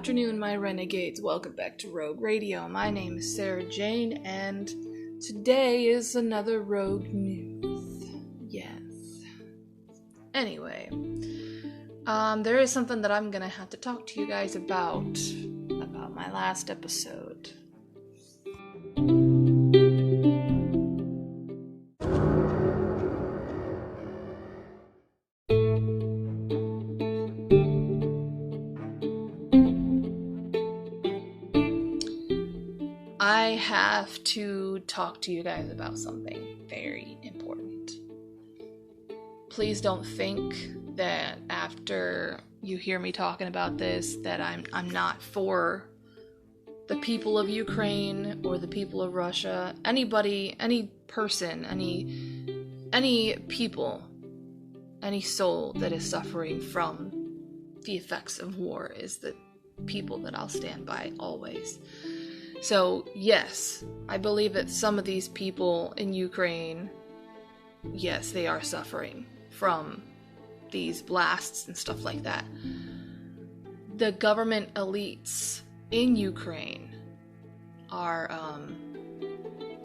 afternoon, my renegades. Welcome back to Rogue Radio. My name is Sarah Jane, and today is another Rogue News. Yes. Anyway, there is something that I'm gonna have to talk to you guys about my last episode. I have to talk to you guys about something very important. Please don't think that after you hear me talking about this that I'm not for the people of Ukraine or the people of Russia. Anybody, any person, any people, any soul that is suffering from the effects of war is the people that I'll stand by always. So, yes, I believe that some of these people in Ukraine, yes, they are suffering from these blasts and stuff like that. The government elites in Ukraine are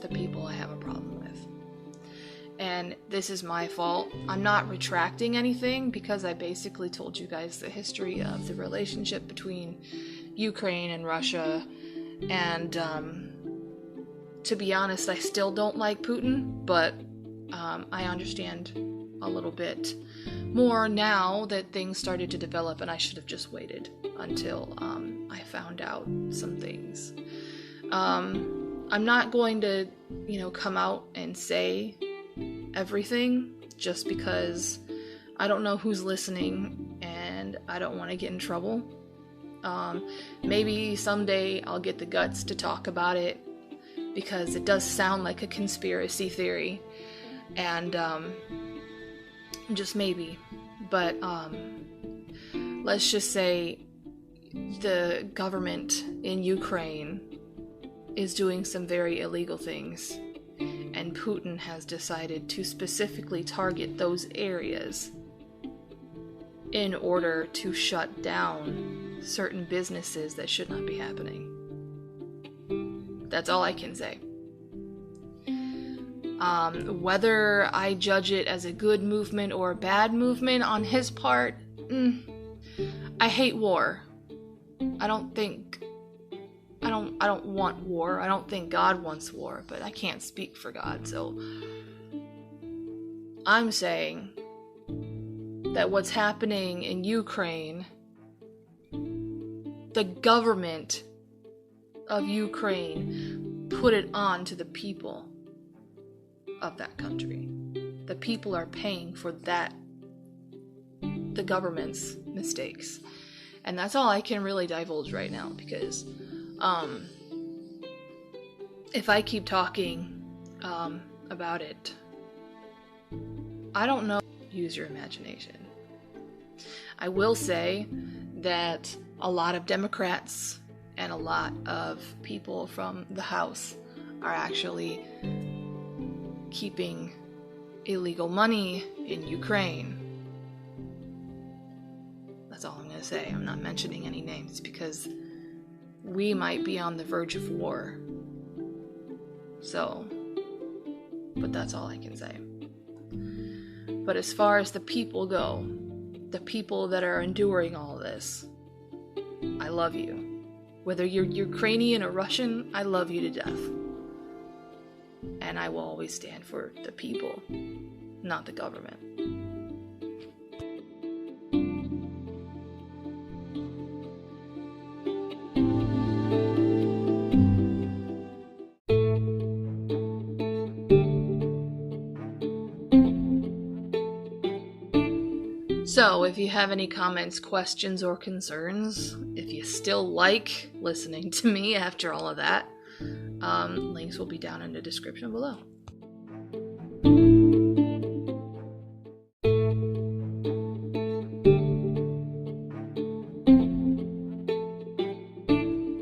the people I have a problem with. And this is my fault. I'm not retracting anything because I basically told you guys the history of the relationship between Ukraine and Russia. And to be honest, I still don't like Putin, but I understand a little bit more now that things started to develop, and I should have just waited until I found out some things. I'm not going to, come out and say everything just because I don't know who's listening and I don't want to get in trouble. Maybe someday I'll get the guts to talk about it because it does sound like a conspiracy theory, and just maybe, but let's just say the government in Ukraine is doing some very illegal things, and Putin has decided to specifically target those areas in order to shut down certain businesses that should not be happening. That's all I can say. Whether I judge it as a good movement or a bad movement on his part, I hate war. I don't want war. I don't think God wants war, but I can't speak for God, so I'm saying that what's happening in Ukraine, the government of Ukraine put it on to the people of that country. The people are paying for that, the government's mistakes. And that's all I can really divulge right now, because if I keep talking about it, I don't know. Use your imagination. I will say that a lot of Democrats and a lot of people from the House are actually keeping illegal money in Ukraine. That's all I'm going to say. I'm not mentioning any names because we might be on the verge of war. So, but that's all I can say. But as far as the people go, the people that are enduring all this, I love you. Whether you're Ukrainian or Russian, I love you to death. And I will always stand for the people, not the government. So, if you have any comments, questions, or concerns, if you still like listening to me after all of that, links will be down in the description below.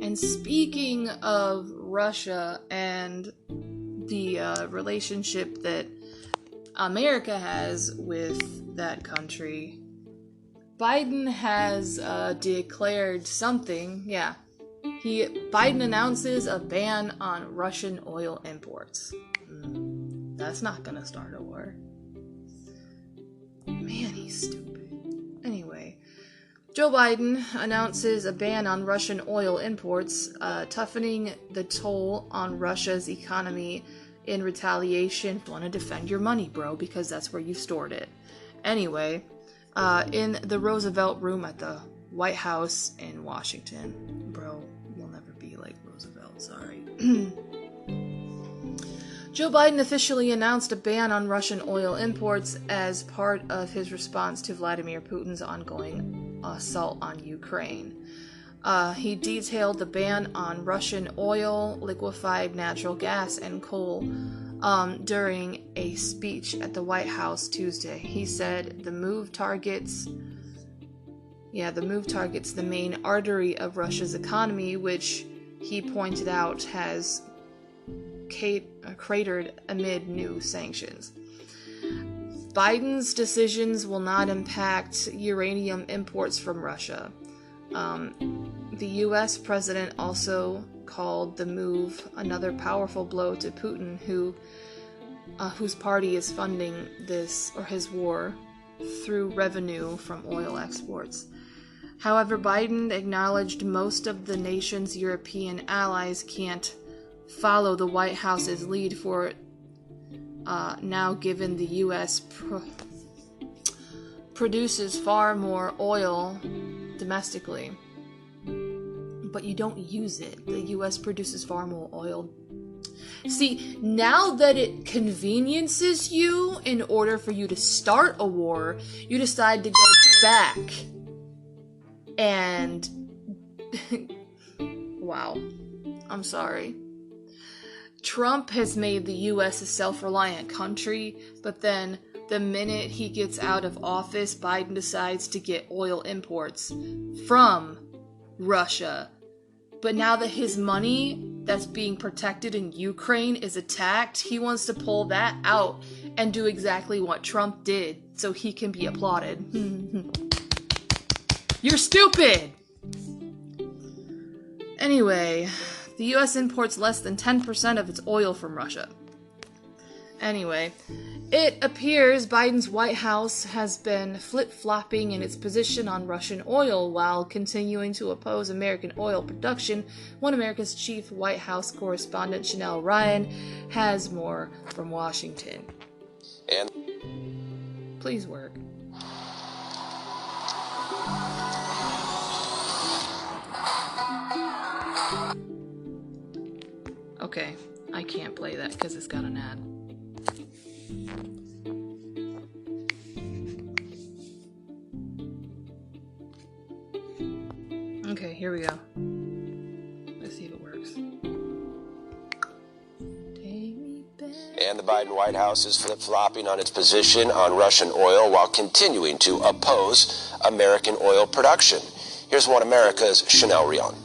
And speaking of Russia and the relationship that America has with that country, Biden has declared something. Yeah. Biden announces a ban on Russian oil imports. That's not gonna start a war. Man, he's stupid. Anyway, Joe Biden announces a ban on Russian oil imports, toughening the toll on Russia's economy in retaliation. Want to defend your money, bro, because that's where you stored it. Anyway, in the Roosevelt Room at the White House in Washington. Bro, you'll never be like Roosevelt, sorry. Joe Biden officially announced a ban on Russian oil imports as part of his response to Vladimir Putin's ongoing assault on Ukraine. He detailed the ban on Russian oil, liquefied natural gas, and coal during a speech at the White House Tuesday. He said the move targets the main artery of Russia's economy, which he pointed out has cratered amid new sanctions. Biden's decisions will not impact uranium imports from Russia. The U.S. president also called the move another powerful blow to Putin, whose party is funding his war through revenue from oil exports. However, Biden acknowledged most of the nation's European allies can't follow the White House's lead for now, given the U.S. produces far more oil domestically, but you don't use it. The U.S. produces far more oil. See, now that it conveniences you in order for you to start a war, you decide to go back and wow, I'm sorry. Trump has made the U.S. a self-reliant country, but then the minute he gets out of office, Biden decides to get oil imports from Russia. But now that his money that's being protected in Ukraine is attacked, he wants to pull that out and do exactly what Trump did so he can be applauded. You're stupid! Anyway, the U.S. imports less than 10% of its oil from Russia. Anyway, it appears Biden's White House has been flip-flopping in its position on Russian oil while continuing to oppose American oil production. One America's chief White House correspondent, Chanel Ryan, has more from Washington. And please work. Okay, I can't play that because it's got an ad. Okay, here we go. Let's see if it works. And the Biden White House is flip-flopping on its position on Russian oil while continuing to oppose American oil production. Here's One America's Chanel Rion.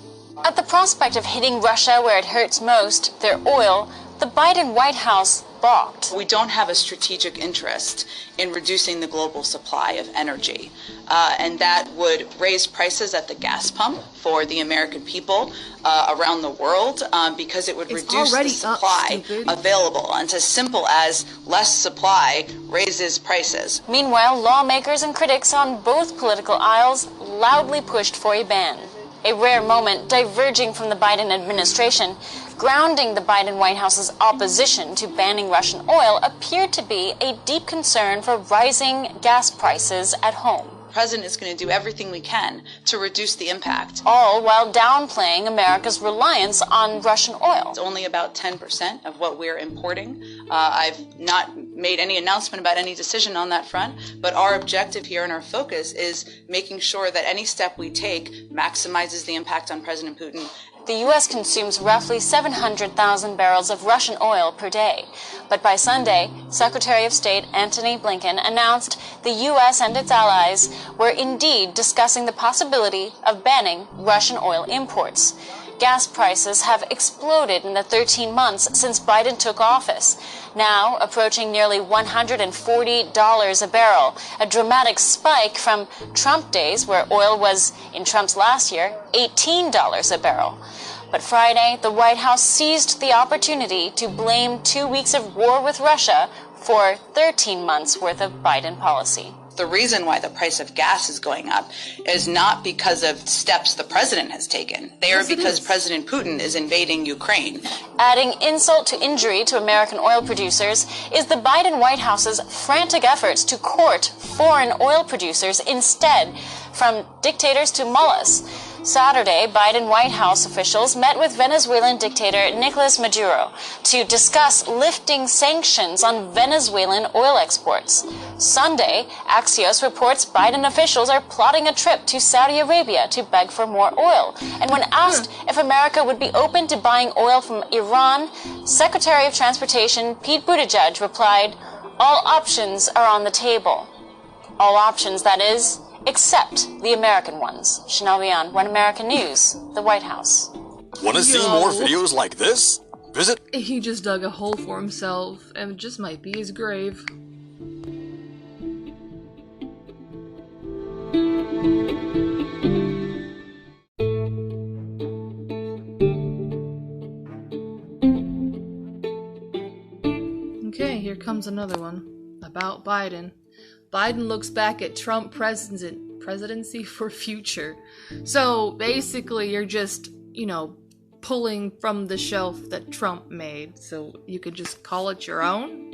At the prospect of hitting Russia where it hurts most, their oil, the Biden White House balked. We don't have a strategic interest in reducing the global supply of energy, and that would raise prices at the gas pump for the American people around the world because it would reduce the supply available. And it's as simple as less supply raises prices. Meanwhile, lawmakers and critics on both political aisles loudly pushed for a ban. A rare moment diverging from the Biden administration, grounding the Biden White House's opposition to banning Russian oil appeared to be a deep concern for rising gas prices at home. The president is going to do everything we can to reduce the impact. All while downplaying America's reliance on Russian oil. It's only about 10% of what we're importing. I've not made any announcement about any decision on that front, but our objective here and our focus is making sure that any step we take maximizes the impact on President Putin. The U.S. consumes roughly 700,000 barrels of Russian oil per day. But by Sunday, Secretary of State Antony Blinken announced the U.S. and its allies were indeed discussing the possibility of banning Russian oil imports. Gas prices have exploded in the 13 months since Biden took office, now approaching nearly $140 a barrel, a dramatic spike from Trump days where oil was, in Trump's last year, $18 a barrel. But Friday, the White House seized the opportunity to blame 2 weeks of war with Russia for 13 months' worth of Biden policy. The reason why the price of gas is going up is not because of steps the president has taken. They are because President Putin is invading Ukraine. Adding insult to injury to American oil producers is the Biden White House's frantic efforts to court foreign oil producers instead, from dictators to mullahs. Saturday, Biden White House officials met with Venezuelan dictator Nicolas Maduro to discuss lifting sanctions on Venezuelan oil exports. Sunday, Axios reports Biden officials are plotting a trip to Saudi Arabia to beg for more oil. And when asked if America would be open to buying oil from Iran, Secretary of Transportation Pete Buttigieg replied, "All options are on the table." All options, that is, except the American ones. Chanel Rion, One American News, the White House. Want to see more videos like this? Visit... He just dug a hole for himself, and it just might be his grave. Okay, here comes another one. About Biden. Biden looks back at Trump presidency for future. So basically you're just, pulling from the shelf that Trump made. So you could just call it your own?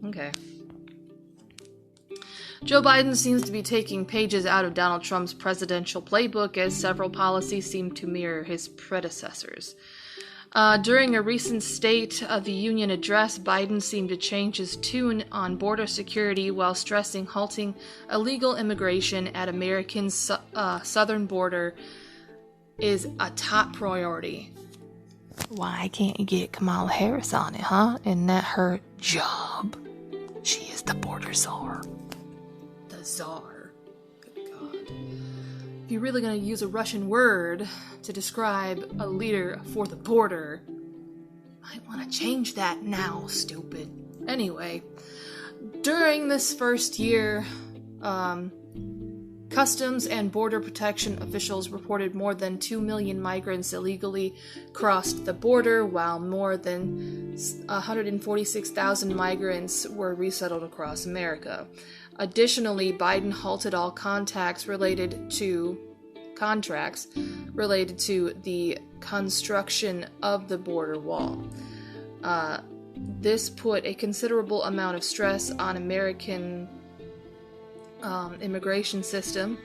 Okay. Joe Biden seems to be taking pages out of Donald Trump's presidential playbook as several policies seem to mirror his predecessors. During a recent State of the Union address, Biden seemed to change his tune on border security while stressing halting illegal immigration at America's southern border is a top priority. Why can't you get Kamala Harris on it, huh? Isn't that her job? She is the border czar. The czar. Good God. If you're really going to use a Russian word to describe a leader for the border, might want to change that now, stupid. Anyway, during this first year, Customs and Border Protection officials reported more than 2 million migrants illegally crossed the border, while more than 146,000 migrants were resettled across America. Additionally, Biden halted all contracts related to the construction of the border wall. This put a considerable amount of stress on American immigration system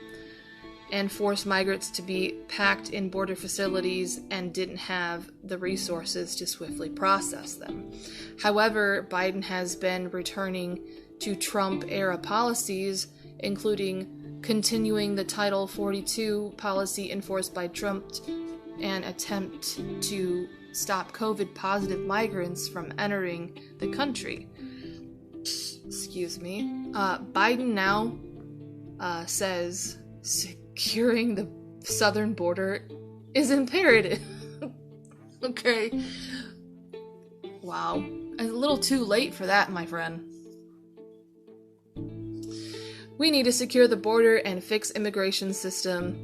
and forced migrants to be packed in border facilities and didn't have the resources to swiftly process them. However, Biden has been returning to Trump-era policies, including continuing the Title 42 policy enforced by Trump and attempt to stop COVID-positive migrants from entering the country. Excuse me. Biden now says securing the southern border is imperative. Okay. Wow. A little too late for that, my friend. We need to secure the border and fix immigration system.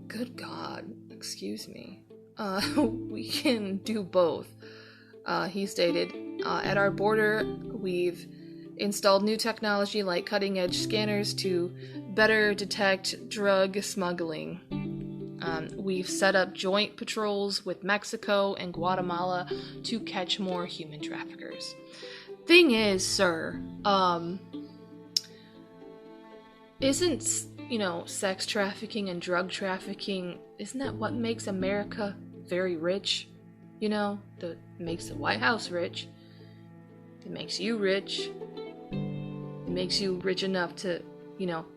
Good God. Excuse me. We can do both. He stated, at our border, we've installed new technology like cutting-edge scanners to better detect drug smuggling. We've set up joint patrols with Mexico and Guatemala to catch more human traffickers. Thing is, sir, isn't, sex trafficking and drug trafficking, isn't that what makes America very rich? That makes the White House rich. It makes you rich. It makes you rich enough to,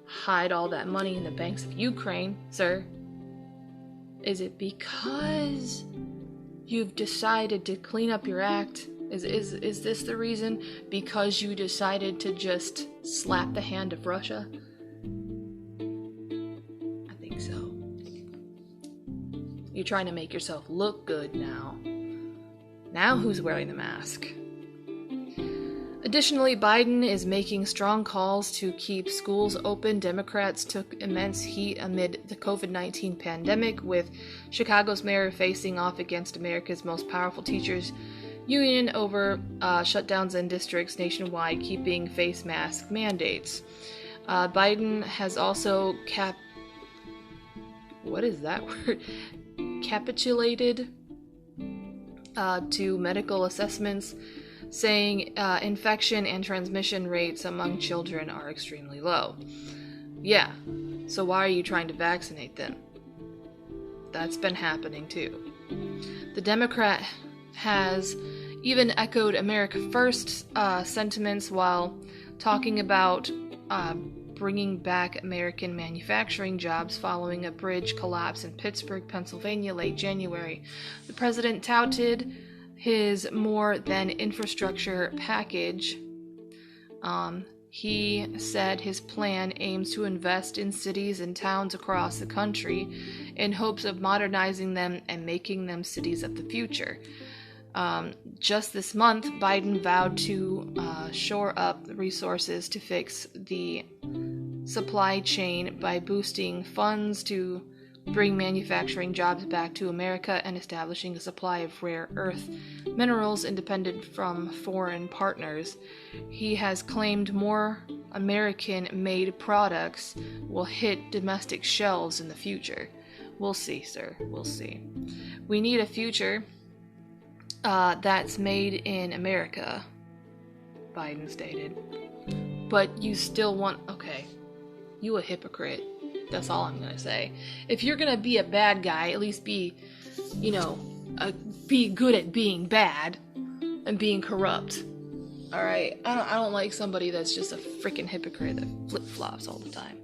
hide all that money in the banks of Ukraine, sir. Is it because you've decided to clean up your act? Is this the reason? Because you decided to just slap the hand of Russia? I think so. You're trying to make yourself look good now. Now who's wearing the mask? Additionally, Biden is making strong calls to keep schools open. Democrats took immense heat amid the COVID-19 pandemic, with Chicago's mayor facing off against America's most powerful teachers union over shutdowns in districts nationwide, keeping face mask mandates. Biden has also capitulated to medical assessments, saying infection and transmission rates among children are extremely low. Yeah, so why are you trying to vaccinate them? That's been happening too. The Democrat has even echoed America First sentiments while talking about bringing back American manufacturing jobs following a bridge collapse in Pittsburgh, Pennsylvania, late January. The president touted his more than infrastructure package. He said his plan aims to invest in cities and towns across the country in hopes of modernizing them and making them cities of the future. Just this month, Biden vowed to shore up resources to fix the supply chain by boosting funds to bring manufacturing jobs back to America and establishing a supply of rare earth minerals independent from foreign partners. He has claimed more American-made products will hit domestic shelves in the future. We'll see, sir. We'll see. We need a future that's made in America, Biden stated. But you still want... Okay. You a hypocrite. That's all I'm gonna say. If you're gonna be a bad guy, at least be, be good at being bad and being corrupt. Alright? I don't like somebody that's just a freaking hypocrite that flip-flops all the time.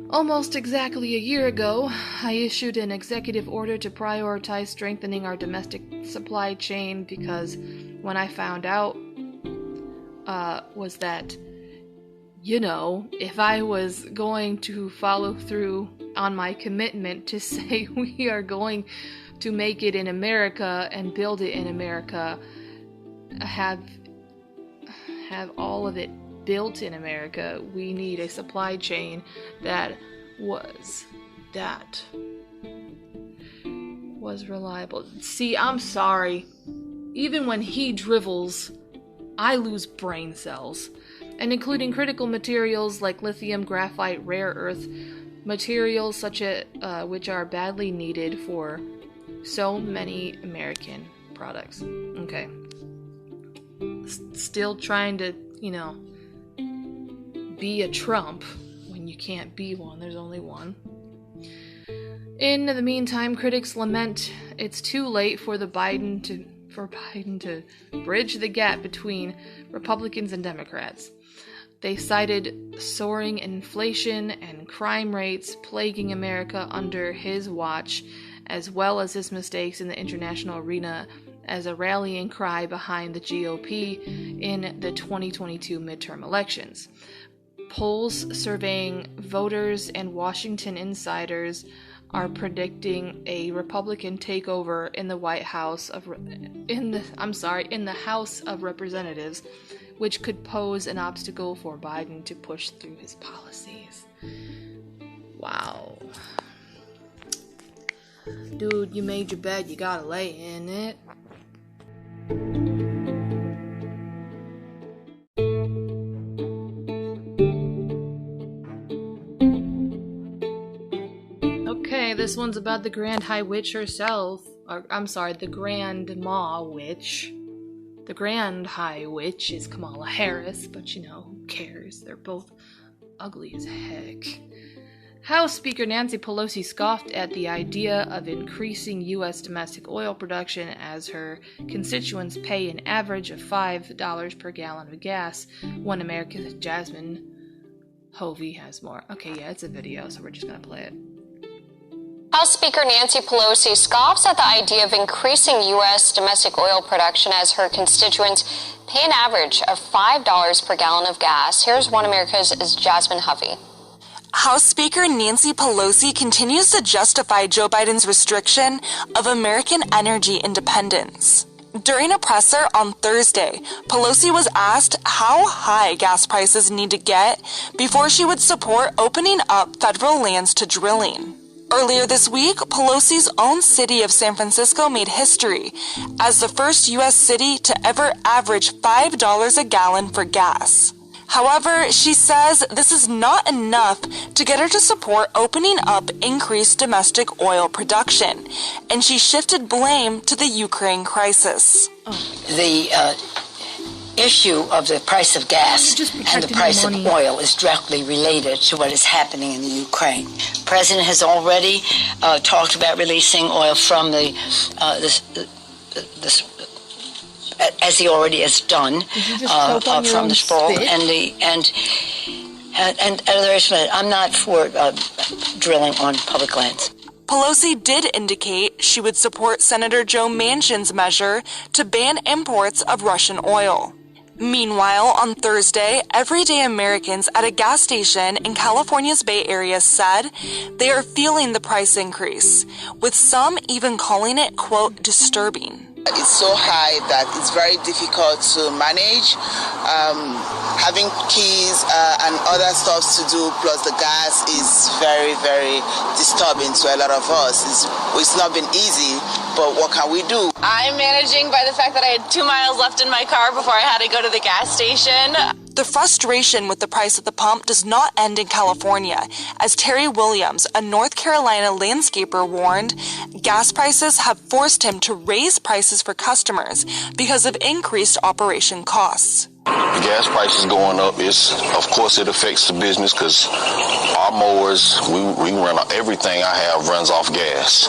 Almost exactly a year ago, I issued an executive order to prioritize strengthening our domestic supply chain because when I found out was that, if I was going to follow through on my commitment to say we are going to make it in America and build it in America, have all of it built in America, we need a supply chain that was reliable. See, I'm sorry. Even when he drivels, I lose brain cells. And including critical materials like lithium, graphite, rare earth materials such as which are badly needed for so many American products. Okay. Still trying to, be a Trump when you can't be one. There's only one. In the meantime, critics lament it's too late for Biden to bridge the gap between Republicans and Democrats. They cited soaring inflation and crime rates plaguing America under his watch, as well as his mistakes in the international arena, as a rallying cry behind the GOP in the 2022 midterm elections. Polls surveying voters and Washington insiders are predicting a Republican takeover in the in the House of Representatives, which could pose an obstacle for Biden to push through his policies. Wow. Dude, you made your bed, you gotta lay in it. Okay, this one's about the Grand High Witch herself. The Grandma Witch. The Grand High Witch is Kamala Harris, but who cares? They're both ugly as heck. House Speaker Nancy Pelosi scoffed at the idea of increasing U.S. domestic oil production as her constituents pay an average of $5 per gallon of gas when America's Jasmine Hovey has more. Okay, yeah, it's a video, so we're just gonna play it. House Speaker Nancy Pelosi scoffs at the idea of increasing U.S. domestic oil production as her constituents pay an average of $5 per gallon of gas. Here's One America's Jasmine Hovey. House Speaker Nancy Pelosi continues to justify Joe Biden's restriction of American energy independence. During a presser on Thursday, Pelosi was asked how high gas prices need to get before she would support opening up federal lands to drilling. Earlier this week, Pelosi's own city of San Francisco made history as the first U.S. city to ever average $5 a gallon for gas. However, she says this is not enough to get her to support opening up increased domestic oil production, and she shifted blame to the Ukraine crisis. The issue of the price of gas and the price of oil is directly related to what is happening in the Ukraine. The president has already talked about releasing oil from as he already has done from the sprawl and others. I'm not for drilling on public lands. Pelosi did indicate she would support Senator Joe Manchin's measure to ban imports of Russian oil. Meanwhile, on Thursday, everyday Americans at a gas station in California's Bay Area said they are feeling the price increase, with some even calling it, quote, disturbing. It's so high that it's very difficult to manage. Having keys and other stuff to do, plus the gas, is very, very disturbing to a lot of us. It's not been easy, but what can we do? I'm managing by the fact that I had 2 miles left in my car before I had to go to the gas station. The frustration with the price at the pump does not end in California, as Terry Williams, a North Carolina landscaper, warned gas prices have forced him to raise prices for customers because of increased operation costs. The gas prices going up of course, it affects the business because our mowers, we run everything I have runs off gas,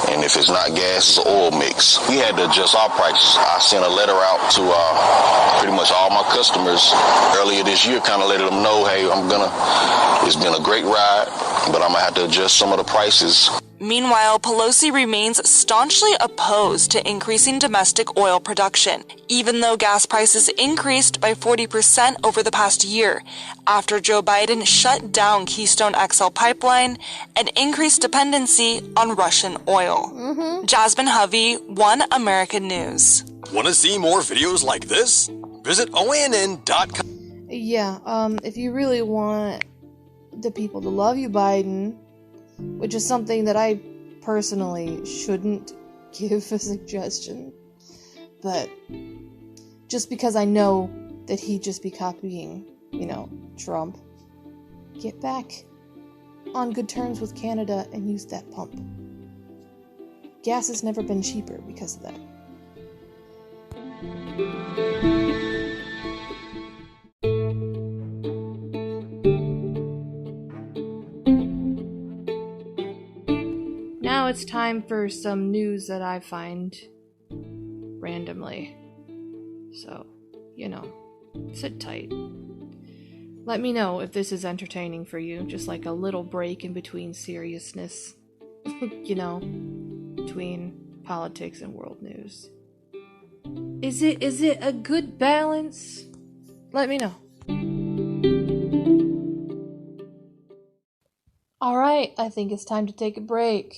and if it's not gas, it's oil mix. We had to adjust our prices. I sent a letter out to pretty much all my customers earlier this year, kind of letting them know, hey, it's been a great ride, but I'm gonna have to adjust some of the prices. Meanwhile, Pelosi remains staunchly opposed to increasing domestic oil production, even though gas prices increased by 40% over the past year, after Joe Biden shut down Keystone XL pipeline and increased dependency on Russian oil. Jasmine Hovey, One American News. Want to see more videos like this? Visit OANN.com. Yeah, if you really want the people to love you, Biden, which is something that I personally shouldn't give a suggestion, but just because I know that he'd just be copying, Trump, get back on good terms with Canada and use that pump. Gas has never been cheaper because of that. Now it's time for some news that I find randomly. So, sit tight. Let me know if this is entertaining for you, just like a little break in between seriousness, between politics and world news. Is it a good balance? Let me know. Alright, I think it's time to take a break.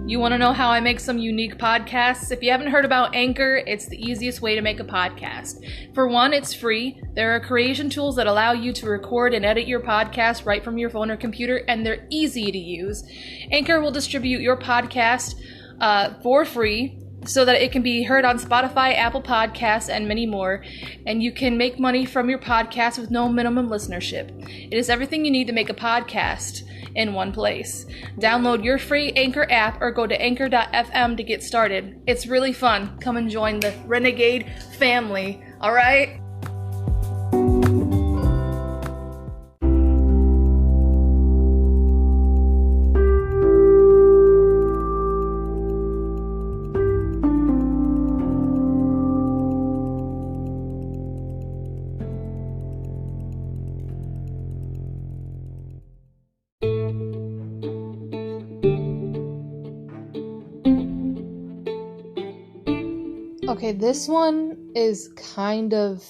You want to know how I make some unique podcasts? If you haven't heard about Anchor, it's the easiest way to make a podcast. For one, it's free. There are creation tools that allow you to record and edit your podcast right from your phone or computer, and they're easy to use. Anchor will distribute your podcast for free so that it can be heard on Spotify, Apple Podcasts, and many more. And you can make money from your podcast with no minimum listenership. It is everything you need to make a podcast in one place. Download your free Anchor app or go to anchor.fm to get started. It's really fun. Come and join the Renegade family, all right? Okay, this one is kind of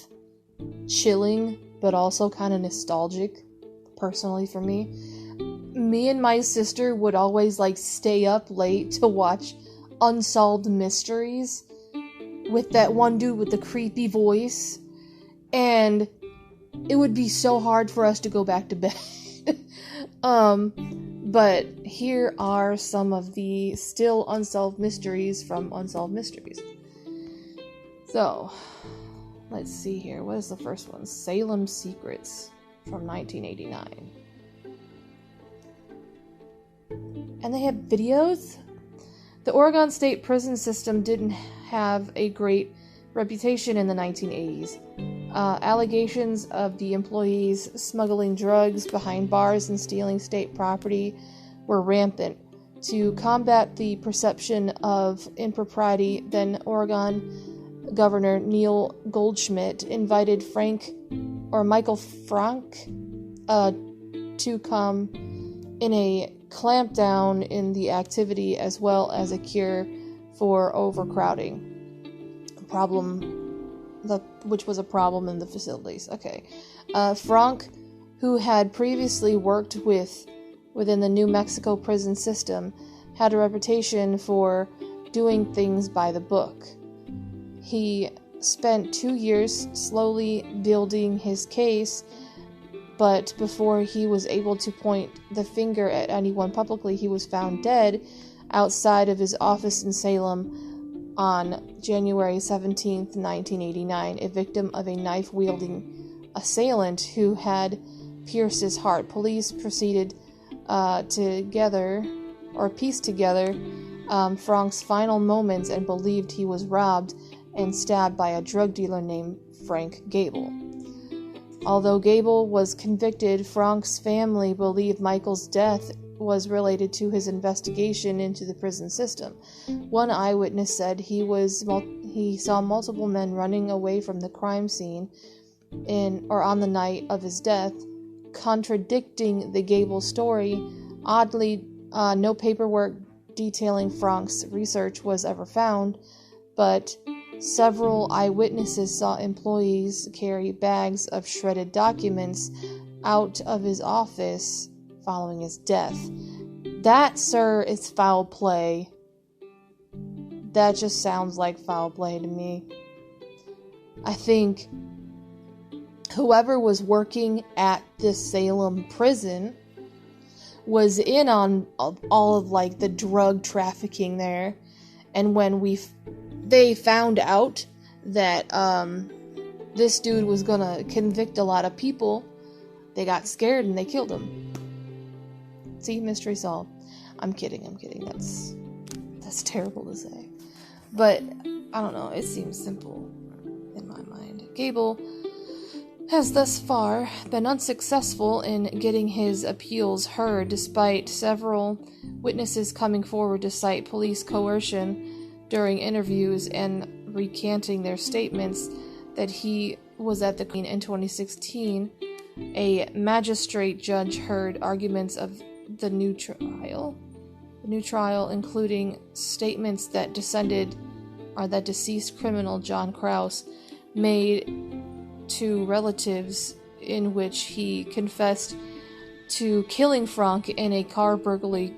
chilling, but also kind of nostalgic, personally for me. Me and my sister would always, like, stay up late to watch Unsolved Mysteries with that one dude with the creepy voice, and it would be so hard for us to go back to bed. But here are some of the still unsolved mysteries from Unsolved Mysteries. So, let's see here. What is the first one? Salem Secrets from 1989. And they have videos. The Oregon State prison system didn't have a great reputation in the 1980s. Allegations of the employees smuggling drugs behind bars and stealing state property were rampant. To combat the perception of impropriety, then Oregon Governor Neil Goldschmidt invited Michael Frank to come in a clampdown in the activity, as well as a cure for overcrowding, which was a problem in the facilities. Okay. Frank, who had previously worked within the New Mexico prison system, had a reputation for doing things by the book. He spent 2 years slowly building his case, but before he was able to point the finger at anyone publicly, he was found dead outside of his office in Salem on January 17th, 1989, a victim of a knife-wielding assailant who had pierced his heart. Police proceeded piece together Frank's final moments and believed he was robbed and stabbed by a drug dealer named Frank Gable. Although Gable was convicted, Frank's family believed Michael's death was related to his investigation into the prison system. One eyewitness said he saw multiple men running away from the crime scene on the night of his death, contradicting the Gable story. Oddly, no paperwork detailing Frank's research was ever found, but several eyewitnesses saw employees carry bags of shredded documents out of his office following his death. That, sir, is foul play. That just sounds like foul play to me. I think whoever was working at this Salem prison was in on all of, like, the drug trafficking there, and when they found out that this dude was gonna convict a lot of people, they got scared and they killed him. See, mystery solved. I'm kidding. That's terrible to say, but I don't know, it seems simple in my mind. Gable has thus far been unsuccessful in getting his appeals heard, despite several witnesses coming forward to cite police coercion during interviews and recanting their statements that he was at the Queen. In 2016, a magistrate judge heard arguments of the new trial, including statements that deceased criminal John Krause made to relatives, in which he confessed to killing Frank in a car burglary.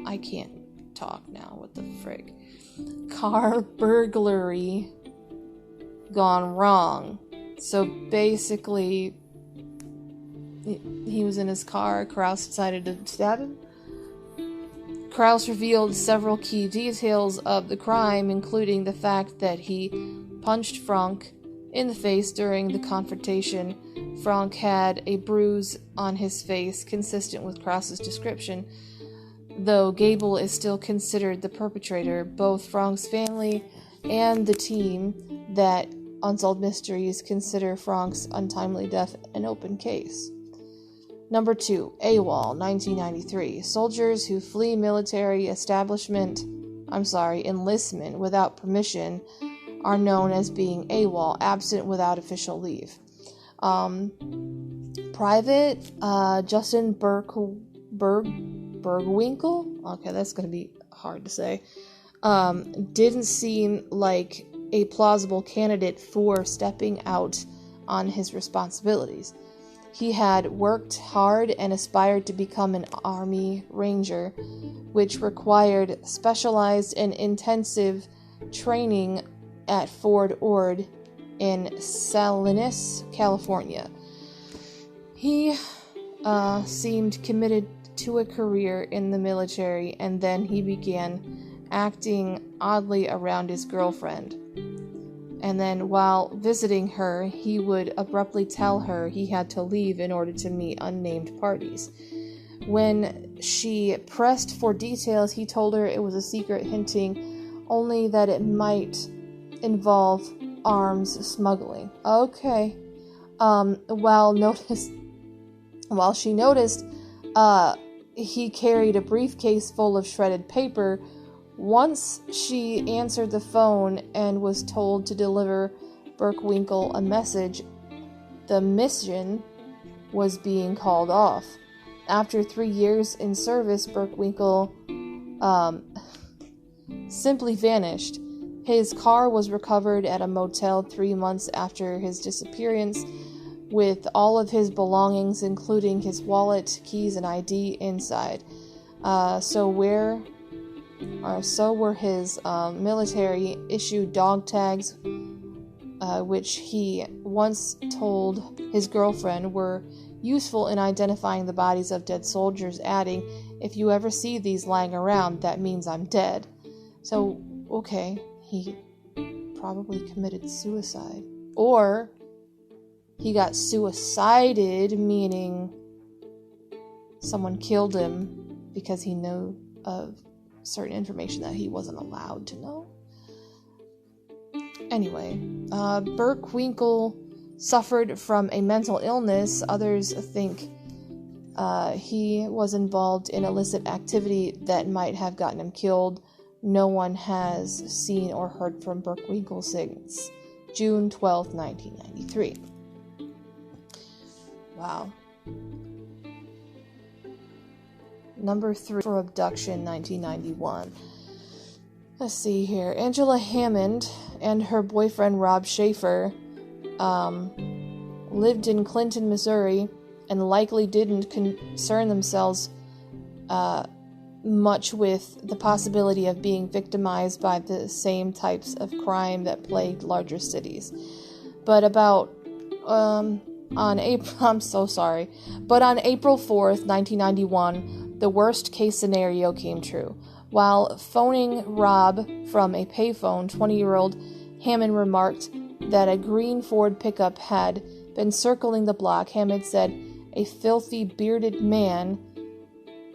I can't talk now, what the frig. Car burglary gone wrong. So basically, he was in his car, Krause decided to stab him. Krause revealed several key details of the crime, including the fact that he punched Frank in the face during the confrontation. Frank had a bruise on his face consistent with Krause's description. Though Gable is still considered the perpetrator, both Frank's family and the team that Unsolved Mysteries consider Frank's untimely death an open case. Number 2, AWOL, 1993. Soldiers who flee military enlistment without permission are known as being AWOL, absent without official leave. Private Justin Bergwinkle, okay, that's going to be hard to say, didn't seem like a plausible candidate for stepping out on his responsibilities. He had worked hard and aspired to become an Army Ranger, which required specialized and intensive training at Fort Ord in Salinas, California. He seemed committed to a career in the military, and then he began acting oddly around his girlfriend. And then while visiting her, he would abruptly tell her he had to leave in order to meet unnamed parties. When she pressed for details, he told her it was a secret, hinting only that it might involve arms smuggling. Okay. While she noticed he carried a briefcase full of shredded paper, once she answered the phone and was told to deliver Burkwinkle a message, the mission was being called off. After 3 years in service, Burkwinkle simply vanished. His car was recovered at a motel 3 months after his disappearance, with all of his belongings, including his wallet, keys, and ID, inside. So were his military-issued dog tags, which he once told his girlfriend were useful in identifying the bodies of dead soldiers, adding, "If you ever see these lying around, that means I'm dead." So, okay, he probably committed suicide. Or he got suicided, meaning someone killed him because he knew of certain information that he wasn't allowed to know. Anyway, Burkwinkle suffered from a mental illness. Others think he was involved in illicit activity that might have gotten him killed. No one has seen or heard from Burkwinkle since June 12, 1993. Wow. Number 3 for abduction, 1991. Let's see here. Angela Hammond and her boyfriend Rob Schaefer lived in Clinton, Missouri, and likely didn't concern themselves much with the possibility of being victimized by the same types of crime that plagued larger cities. But on April 4th, 1991, the worst case scenario came true. While phoning Rob from a payphone, 20-year-old Hammond remarked that a green Ford pickup had been circling the block. Hammond said a filthy, bearded man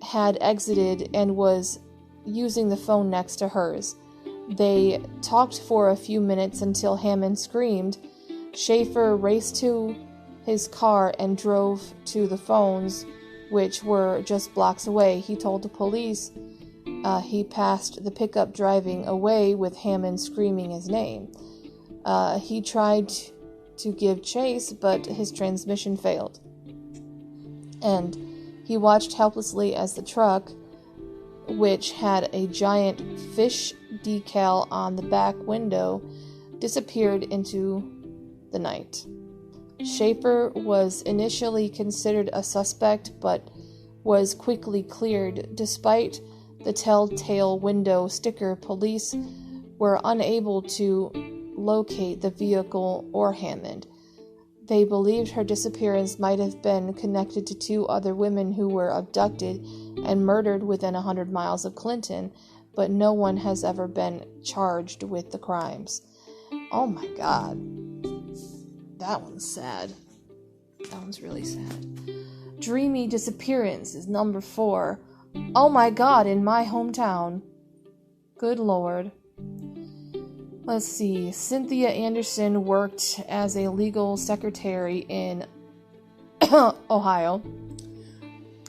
had exited and was using the phone next to hers. They talked for a few minutes until Hammond screamed. Schaefer raced to his car and drove to the phones, which were just blocks away. He told the police he passed the pickup driving away with Hammond screaming his name. He tried to give chase, but his transmission failed. And he watched helplessly as the truck, which had a giant fish decal on the back window, disappeared into the night. Schaefer was initially considered a suspect, but was quickly cleared. Despite the telltale window sticker, police were unable to locate the vehicle or Hammond. They believed her disappearance might have been connected to 2 other women who were abducted and murdered within 100 miles of Clinton, but no one has ever been charged with the crimes. Oh my God. That one's sad. That one's really sad. Dreamy disappearance is number 4. Oh my God, in my hometown. Good Lord. Let's see. Cynthia Anderson worked as a legal secretary in Ohio,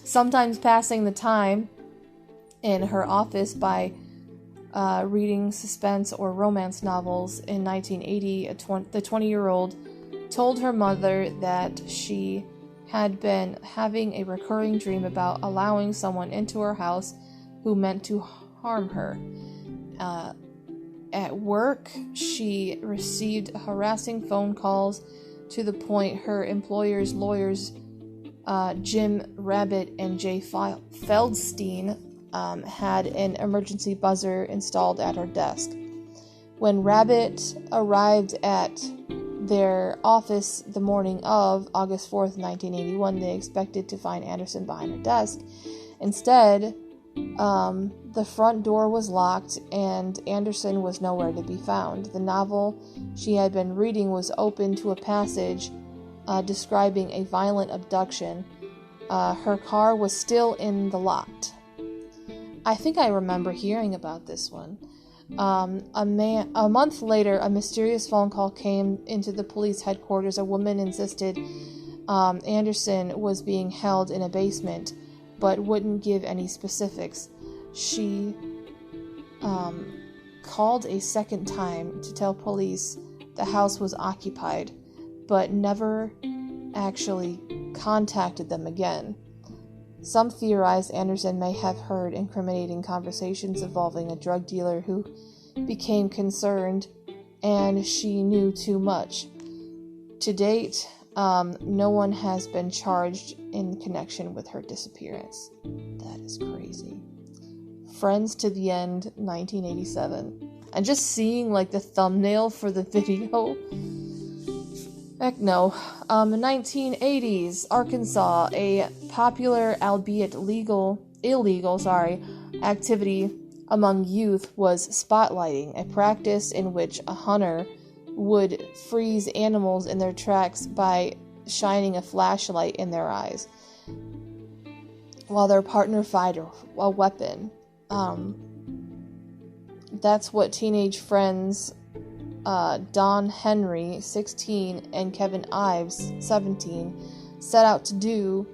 sometimes passing the time in her office by reading suspense or romance novels. In 1980, the 20-year-old told her mother that she had been having a recurring dream about allowing someone into her house who meant to harm her. At work, she received harassing phone calls to the point her employer's lawyers, Jim Rabbit and Jay Feldstein, had an emergency buzzer installed at her desk. When Rabbit arrived at their office the morning of August 4th, 1981, they expected to find Anderson behind her desk. Instead, the front door was locked and Anderson was nowhere to be found. The novel she had been reading was open to a passage describing a violent abduction. Her car was still in the lot. I think I remember hearing about this one. A month later, a mysterious phone call came into the police headquarters. A woman insisted Anderson was being held in a basement, but wouldn't give any specifics. She called a second time to tell police the house was occupied, but never actually contacted them again. Some theorize Anderson may have heard incriminating conversations involving a drug dealer who became concerned, and she knew too much. To date, no one has been charged in connection with her disappearance. That is crazy. Friends to the End, 1987. And just seeing, like, the thumbnail for the video. Heck no. In the 1980s, Arkansas, a popular, albeit illegal, activity among youth was spotlighting, a practice in which a hunter would freeze animals in their tracks by shining a flashlight in their eyes while their partner fired a weapon. That's what teenage friends Don Henry, 16, and Kevin Ives, 17, set out to do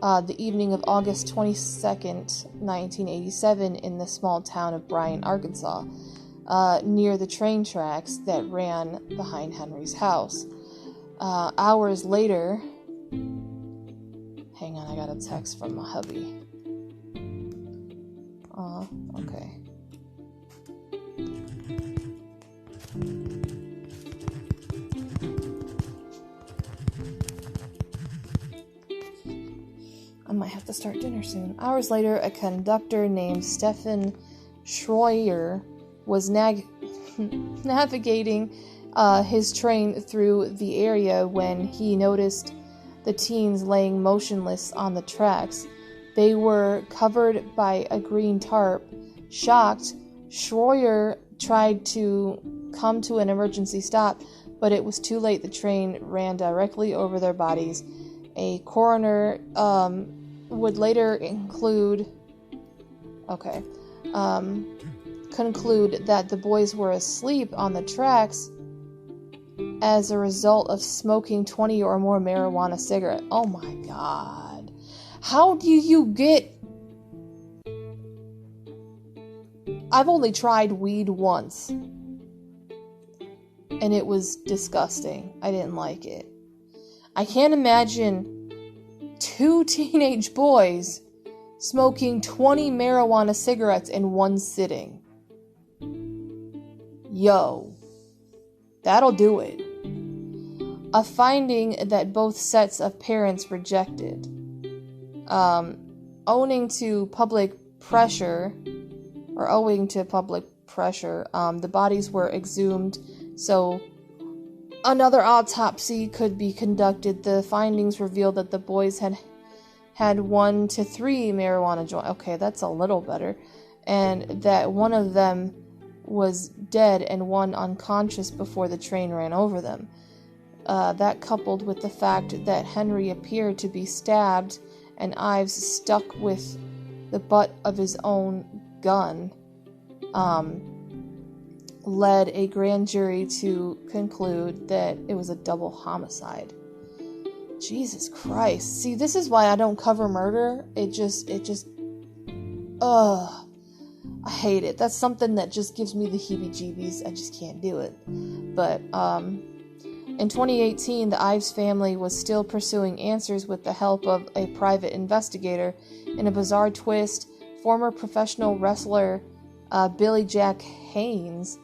the evening of August 22nd, 1987, in the small town of Bryan, Arkansas, near the train tracks that ran behind Henry's house. Hours later, hang on, I got a text from my hubby. Okay. I might have to start dinner soon. Hours later, a conductor named Stephen Schroyer was navigating his train through the area when he noticed the teens laying motionless on the tracks. They were covered by a green tarp. Shocked, Schroyer tried to come to an emergency stop, but it was too late. The train ran directly over their bodies. A coroner would later conclude that the boys were asleep on the tracks as a result of smoking 20 or more marijuana cigarettes. Oh my god. How do you get... I've only tried weed once, and it was disgusting. I didn't like it. I can't imagine 2 teenage boys smoking 20 marijuana cigarettes in one sitting. Yo, that'll do it. A finding that both sets of parents rejected. Owing to public pressure, the bodies were exhumed so another autopsy could be conducted. The findings revealed that the boys had 1 to 3 marijuana joints. Okay, that's a little better. And that one of them was dead and one unconscious before the train ran over them. That coupled with the fact that Henry appeared to be stabbed and Ives stuck with the butt of his own gun, led a grand jury to conclude that it was a double homicide. Jesus Christ. See, this is why I don't cover murder. I hate it. That's something that just gives me the heebie-jeebies. I just can't do it. But, in 2018, the Ives family was still pursuing answers with the help of a private investigator. In a bizarre twist, former professional wrestler Billy Jack Haynes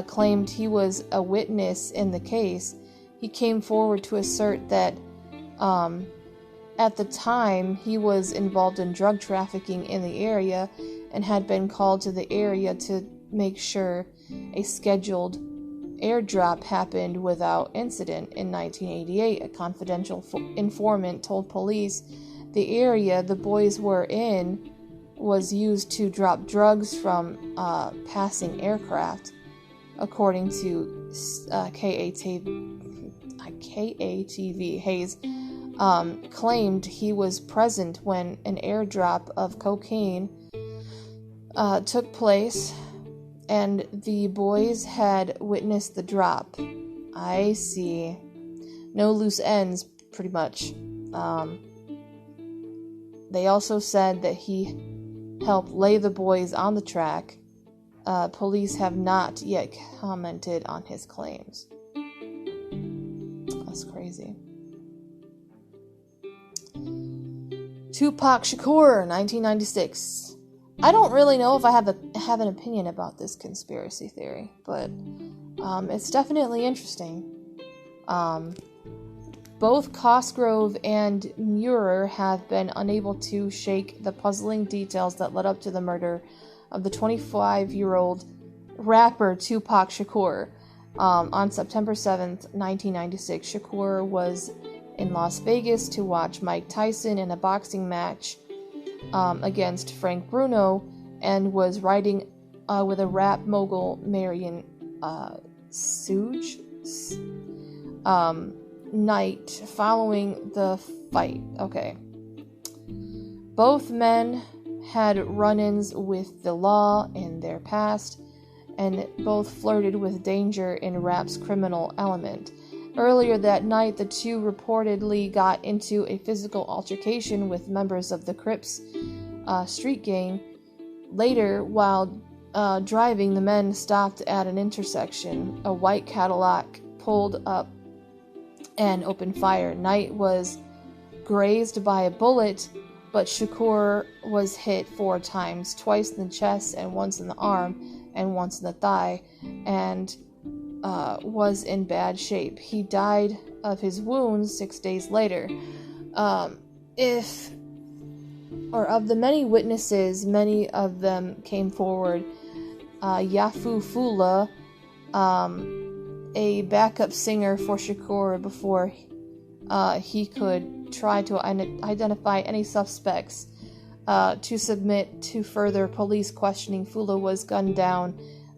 claimed he was a witness in the case. He came forward to assert that at the time he was involved in drug trafficking in the area and had been called to the area to make sure a scheduled airdrop happened without incident. In 1988, a confidential informant told police the area the boys were in was used to drop drugs from passing aircraft. According to KATV, Hayes claimed he was present when an airdrop of cocaine took place, and the boys had witnessed the drop. I see. No loose ends, pretty much. They also said that he helped lay the boys on the track. Police have not yet commented on his claims. That's crazy. Tupac Shakur, 1996. I don't really know if I have an opinion about this conspiracy theory, but it's definitely interesting. Both Cosgrove and Muir have been unable to shake the puzzling details that led up to the murder of the 25-year-old rapper Tupac Shakur. On September 7th, 1996, Shakur was in Las Vegas to watch Mike Tyson in a boxing match against Frank Bruno, and was riding with a rap mogul, Marion Suge, night following the fight. Okay. Both men had run-ins with the law in their past, and both flirted with danger in rap's criminal element. Earlier that night, the two reportedly got into a physical altercation with members of the Crips street gang. Later, while driving, the men stopped at an intersection. A white Cadillac pulled up and opened fire. Knight was grazed by a bullet, but Shakur was hit 4 times, twice in the chest and once in the arm and once in the thigh, and was in bad shape. He died of his wounds 6 days later. Of the many witnesses, many of them came forward. Yafu Fula, a backup singer for Shakur before he could try to identify any suspects to submit to further police questioning. Fula was gunned down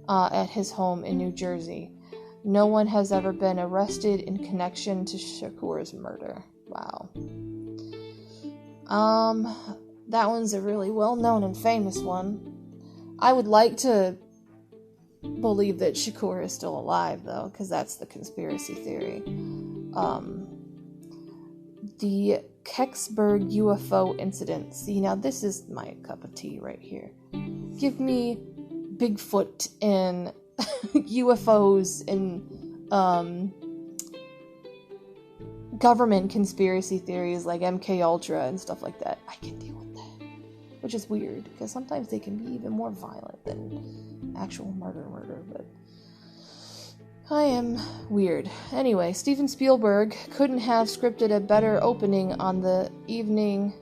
at his home in New Jersey. No one has ever been arrested in connection to Shakur's murder. Wow. That one's a really well-known and famous one. I would like to believe that Shakur is still alive, though, because that's the conspiracy theory. The Kecksburg Ufo Incidents. See, now this is my cup of tea right here. Give me Bigfoot and UFOs and government conspiracy theories like MK Ultra and stuff like that. I can deal with that. Which is weird, because sometimes they can be even more violent than actual murder, but I am weird. Anyway, Steven Spielberg couldn't have scripted a better opening on the evening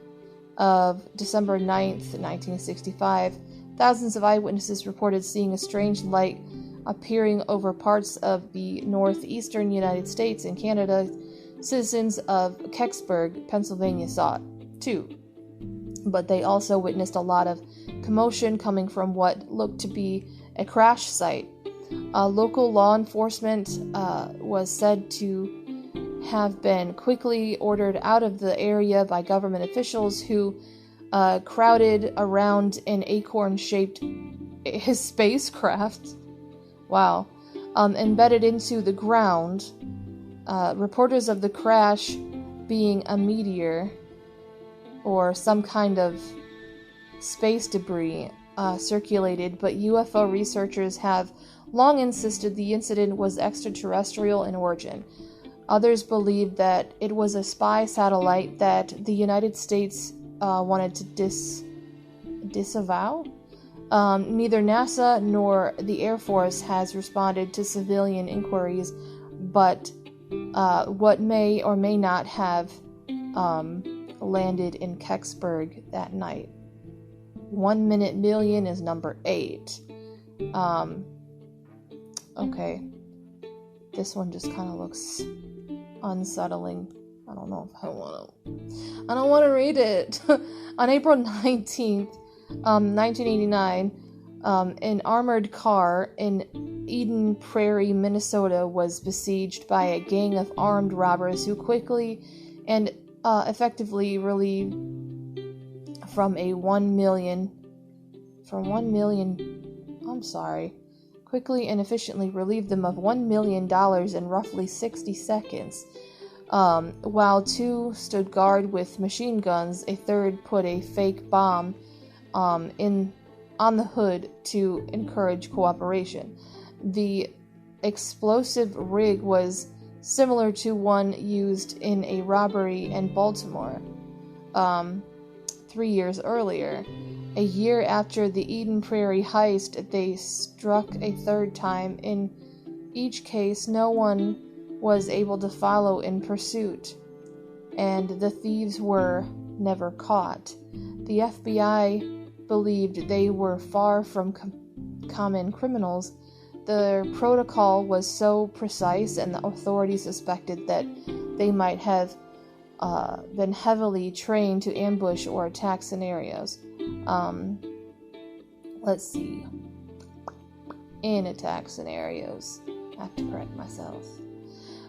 of December 9th, 1965. Thousands of eyewitnesses reported seeing a strange light appearing over parts of the northeastern United States and Canada. Citizens of Kecksburg, Pennsylvania saw it, too. But they also witnessed a lot of commotion coming from what looked to be a crash site. Local law enforcement was said to have been quickly ordered out of the area by government officials who crowded around an acorn-shaped spacecraft. Wow. Embedded into the ground. Reporters of the crash being a meteor or some kind of space debris circulated, but UFO researchers have long insisted the incident was extraterrestrial in origin. Others believe that it was a spy satellite that the United States wanted to disavow. Neither NASA nor the Air Force has responded to civilian inquiries, but what may or may not have landed in Kecksburg that night. 1 minute million is number 8. Okay. This one just kind of looks unsettling. I don't know if I don't want to read it. On April 19th, 1989, an armored car in Eden Prairie, Minnesota was besieged by a gang of armed robbers who quickly and effectively relieved quickly and efficiently relieved them of $1 million in roughly 60 seconds. While 2 stood guard with machine guns, a third put a fake bomb on the hood to encourage cooperation. The explosive rig was similar to one used in a robbery in Baltimore 3 years earlier. A year after the Eden Prairie heist, they struck a third time. In each case, no one was able to follow in pursuit, and the thieves were never caught. The FBI believed they were far from common criminals. The protocol was so precise, and the authorities suspected that they might have been heavily trained to ambush or attack scenarios. Let's see. In attack scenarios. I have to correct myself.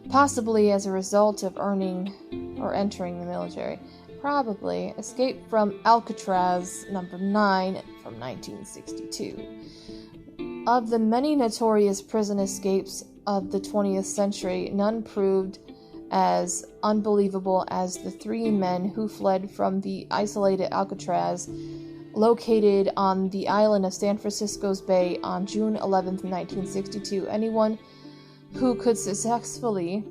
Possibly as a result of entering the military. Probably escaped from Alcatraz, number 9, from 1962. Of the many notorious prison escapes of the 20th century, none proved as unbelievable as the 3 men who fled from the isolated Alcatraz, located on the island of San Francisco's Bay on June 11, 1962. Anyone who could successfully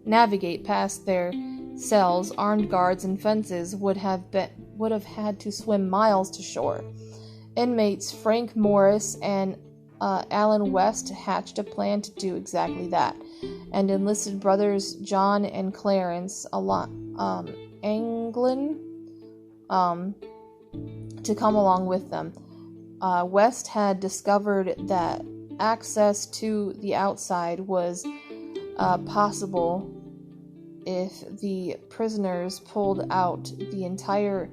navigate past their cells, armed guards, and fences would have had to swim miles to shore. Inmates Frank Morris and Alan West hatched a plan to do exactly that, and enlisted brothers John and Clarence Anglin to come along with them. West had discovered that access to the outside was possible if the prisoners pulled out the entire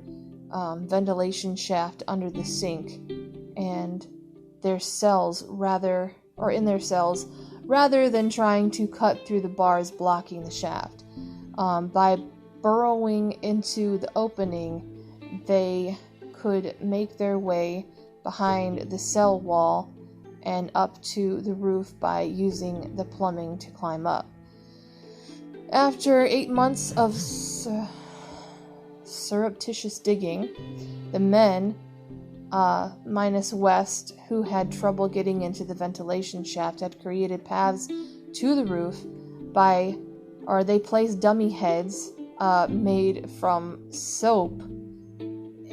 ventilation shaft under the sink and their cells rather than trying to cut through the bars blocking the shaft. By burrowing into the opening, they could make their way behind the cell wall and up to the roof by using the plumbing to climb up. After 8 months of surreptitious digging, the men, minus West, who had trouble getting into the ventilation shaft, had created paths to the roof they placed dummy heads made from soap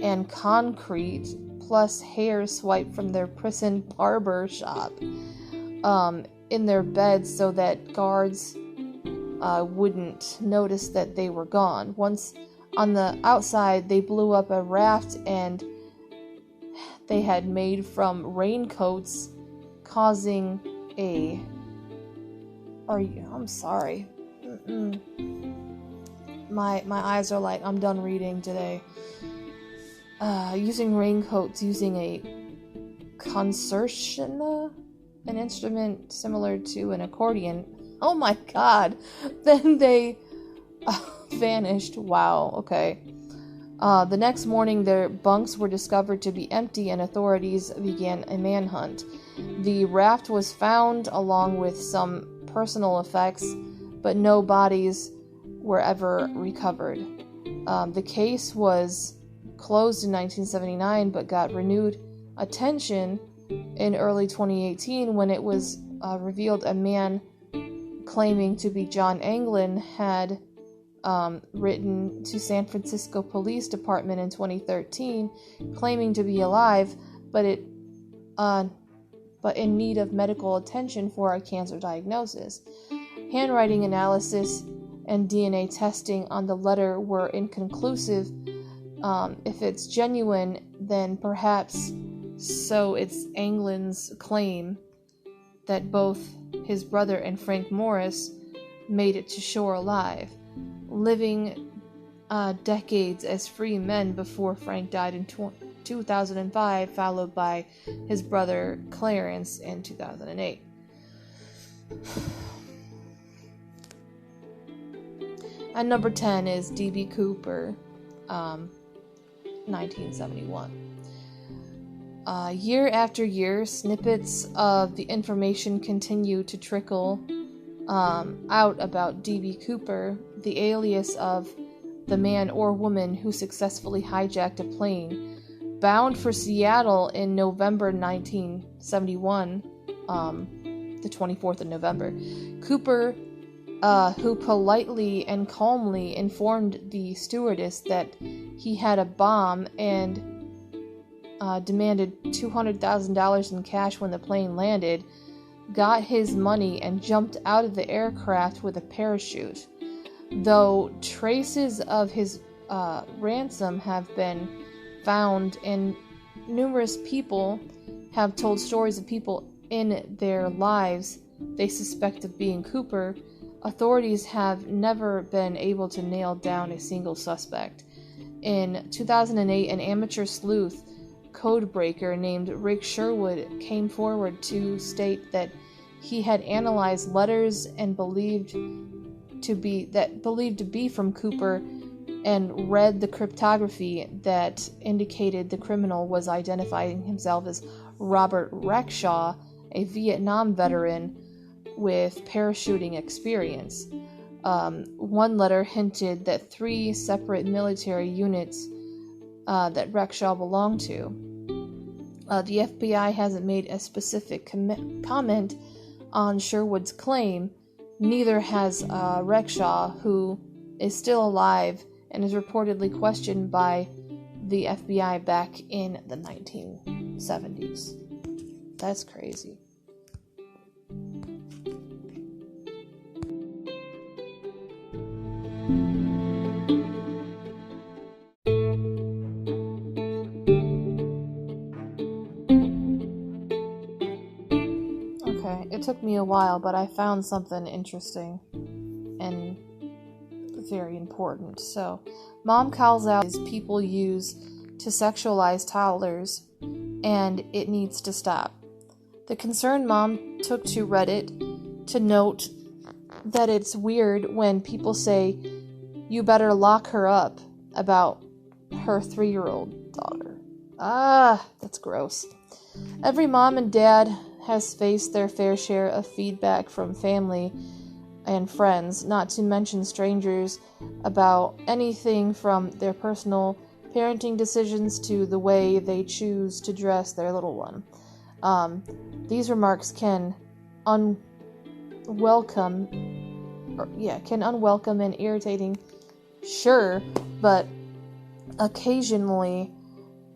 and concrete, plus hair swiped from their prison barber shop, in their beds so that guards wouldn't notice that they were gone. Once on the outside, they blew up a raft and they had made from raincoats, causing I'm sorry. My eyes are like, I'm done reading today. Using raincoats, using a concertina, an instrument similar to an accordion. Oh my god! Then they vanished. Wow, okay. The next morning, their bunks were discovered to be empty and authorities began a manhunt. The raft was found along with some personal effects, but no bodies were ever recovered. The case was closed in 1979, but got renewed attention in early 2018 when it was revealed a man claiming to be John Anglin had written to San Francisco Police Department in 2013, claiming to be alive, but in need of medical attention for a cancer diagnosis. Handwriting analysis and DNA testing on the letter were inconclusive. If it's genuine, then perhaps so it's Anglin's claim that both his brother and Frank Morris made it to shore alive, living decades as free men before Frank died in 2005, followed by his brother Clarence in 2008. And number 10 is D.B. Cooper, 1971. Year after year, snippets of the information continue to trickle out about D.B. Cooper, the alias of the man or woman who successfully hijacked a plane bound for Seattle in November 1971, the 24th of November. Cooper, who politely and calmly informed the stewardess that he had a bomb and demanded $200,000 in cash when the plane landed, got his money and jumped out of the aircraft with a parachute. Though traces of his ransom have been found, and numerous people have told stories of people in their lives they suspect of being Cooper, authorities have never been able to nail down a single suspect. In 2008, an amateur sleuth codebreaker named Rick Sherwood came forward to state that he had analyzed letters and believed to be from Cooper and read the cryptography that indicated the criminal was identifying himself as Robert Rexhaw, a Vietnam veteran with parachuting experience. One letter hinted that 3 separate military units that Rexhaw belonged to. The FBI hasn't made a specific comment on Sherwood's claim. Neither has Rexhaw, who is still alive and is reportedly questioned by the FBI back in the 1970s. That's crazy. Okay, it took me a while, but I found something interesting and very important. So, mom calls out as people use to sexualize toddlers, and it needs to stop. The concerned mom took to Reddit to note that it's weird when people say, "You better lock her up," about her 3-year-old daughter. That's gross. Every mom and dad has faced their fair share of feedback from family and friends, not to mention strangers, about anything from their personal parenting decisions to the way they choose to dress their little one. These remarks can unwelcome and irritating, sure, but occasionally,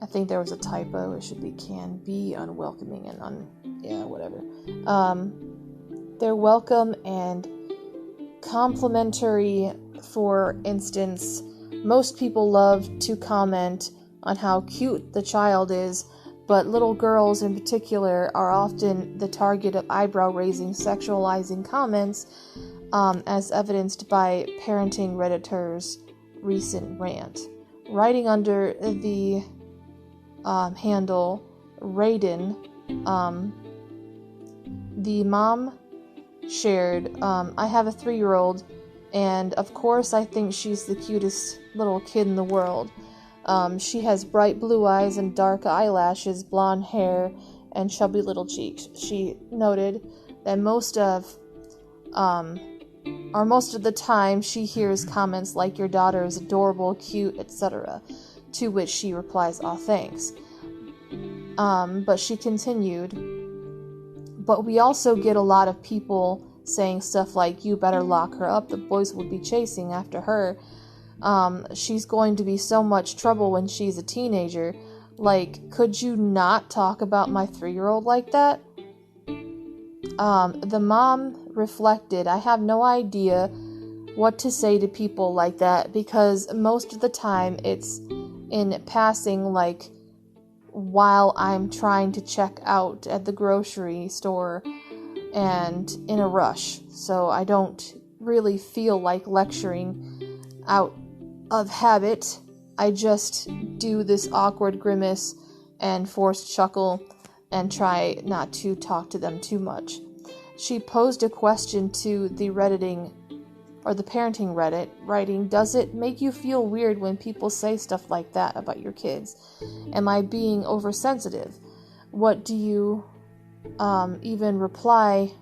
I think there was a typo, it should be can be unwelcoming and whatever. They're welcome and complimentary. For instance, most people love to comment on how cute the child is, but little girls in particular are often the target of eyebrow-raising, sexualizing comments, as evidenced by Parenting Redditor's recent rant. Writing under the handle Raiden, the mom shared, "I have a 3-year-old, and of course I think she's the cutest little kid in the world. She has bright blue eyes and dark eyelashes, blonde hair, and chubby little cheeks." She noted that most of the time she hears comments like, "Your daughter is adorable, cute, etc." To which she replies, "Aw, thanks." But she continued, "But we also get a lot of people saying stuff like, you better lock her up, the boys will be chasing after her. She's going to be so much trouble when she's a teenager. Like, could you not talk about my 3-year-old like that? The mom reflected, I have no idea what to say to people like that, because most of the time it's in passing, like while I'm trying to check out at the grocery store and in a rush. So I don't really feel like lecturing out of habit. I just do this awkward grimace and forced chuckle and try not to talk to them too much. She posed a question to the Redditing, or the parenting Reddit, writing, does it make you feel weird when people say stuff like that about your kids? Am I being oversensitive? What do you even reply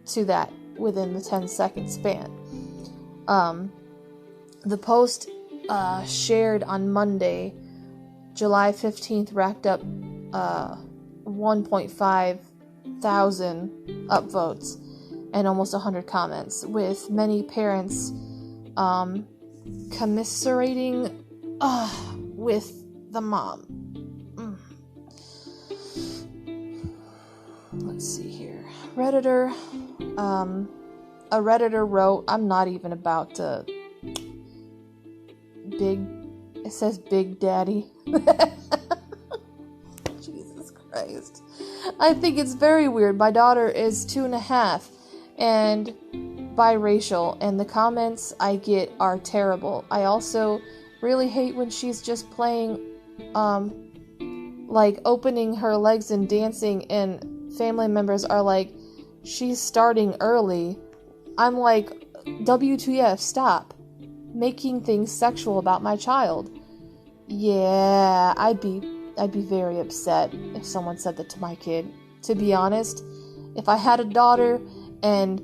to that within the 10-second span? The post shared on Monday, July 15th, racked up 1.5 thousand upvotes and almost 100 comments, with many parents commiserating with the mom. Let's see here. Redditor, a Redditor wrote, I'm not even about to it says Big Daddy. Jesus Christ. I think it's very weird. My daughter is 2.5 and biracial, and the comments I get are terrible. I also really hate when she's just playing, like opening her legs and dancing, and family members are like, she's starting early. I'm like, WTF, stop making things sexual about my child. Yeah, I'd be very upset if someone said that to my kid. To be honest, if I had a daughter, and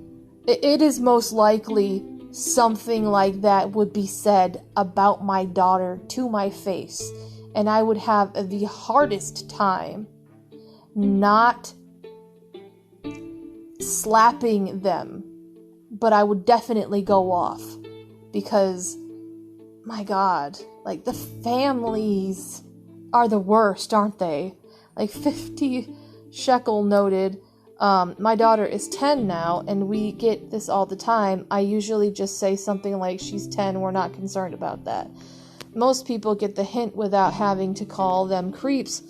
it is most likely something like that would be said about my daughter to my face, and I would have the hardest time not slapping them, but I would definitely go off, because my God, like, the families are the worst, aren't they? Like, 50 shekel noted. My daughter is 10 now, and we get this all the time. I usually just say something like, she's 10, we're not concerned about that. Most people get the hint without having to call them creeps.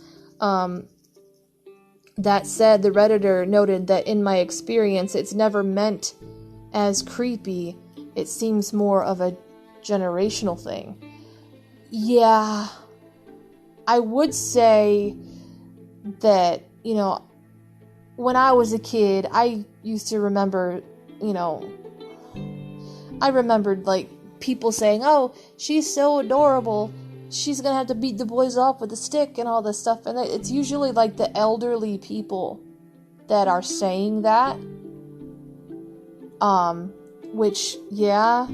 That said, the Redditor noted that in my experience, it's never meant as creepy. It seems more of a generational thing. Yeah, I would say that, you know, when I was a kid, I used to remember, I remembered, like, people saying, oh, she's so adorable, she's gonna have to beat the boys off with a stick and all this stuff, and it's usually, like, the elderly people that are saying that, which, yeah,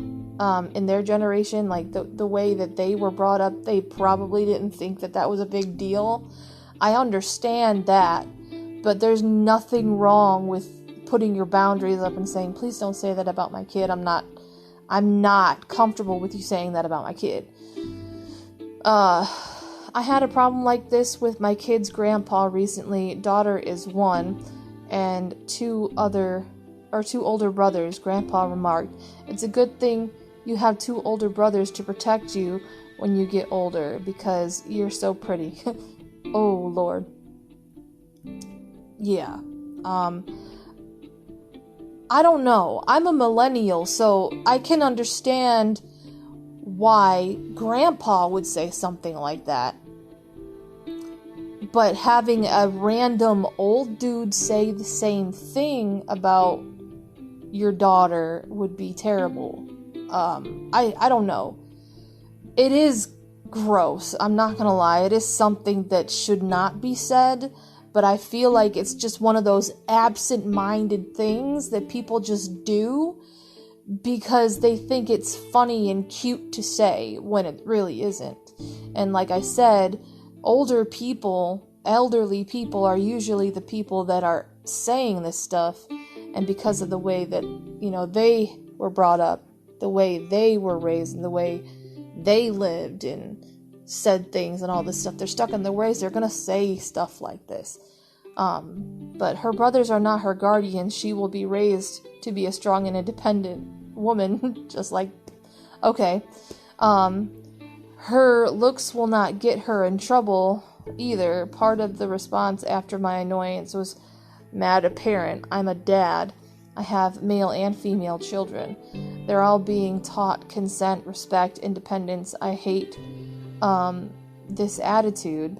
in their generation, like, the way that they were brought up, they probably didn't think that was a big deal. I understand that, but there's nothing wrong with putting your boundaries up and saying, please don't say that about my kid. I'm not comfortable with you saying that about my kid. I had a problem like this with my kid's grandpa recently. Daughter is 1, and two older brothers, Grandpa remarked. It's a good thing you have 2 older brothers to protect you when you get older, because you're so pretty. Oh, Lord. Yeah. I don't know. I'm a millennial, so I can understand why Grandpa would say something like that. But having a random old dude say the same thing about your daughter would be terrible. I don't know. It is gross. I'm not gonna lie. It is something that should not be said, but I feel like it's just one of those absent-minded things that people just do because they think it's funny and cute to say when it really isn't. And like I said, elderly people are usually the people that are saying this stuff, and because of the way that, they were brought up, the way they were raised, and the way they lived and said things and all this stuff, they're stuck in their ways. They're gonna say stuff like this. But her brothers are not her guardians. She will be raised to be a strong and independent woman, just like, okay. Her looks will not get her in trouble either. Part of the response after my annoyance was mad apparent. I'm a dad. I have male and female children. They're all being taught consent, respect, independence. I hate this attitude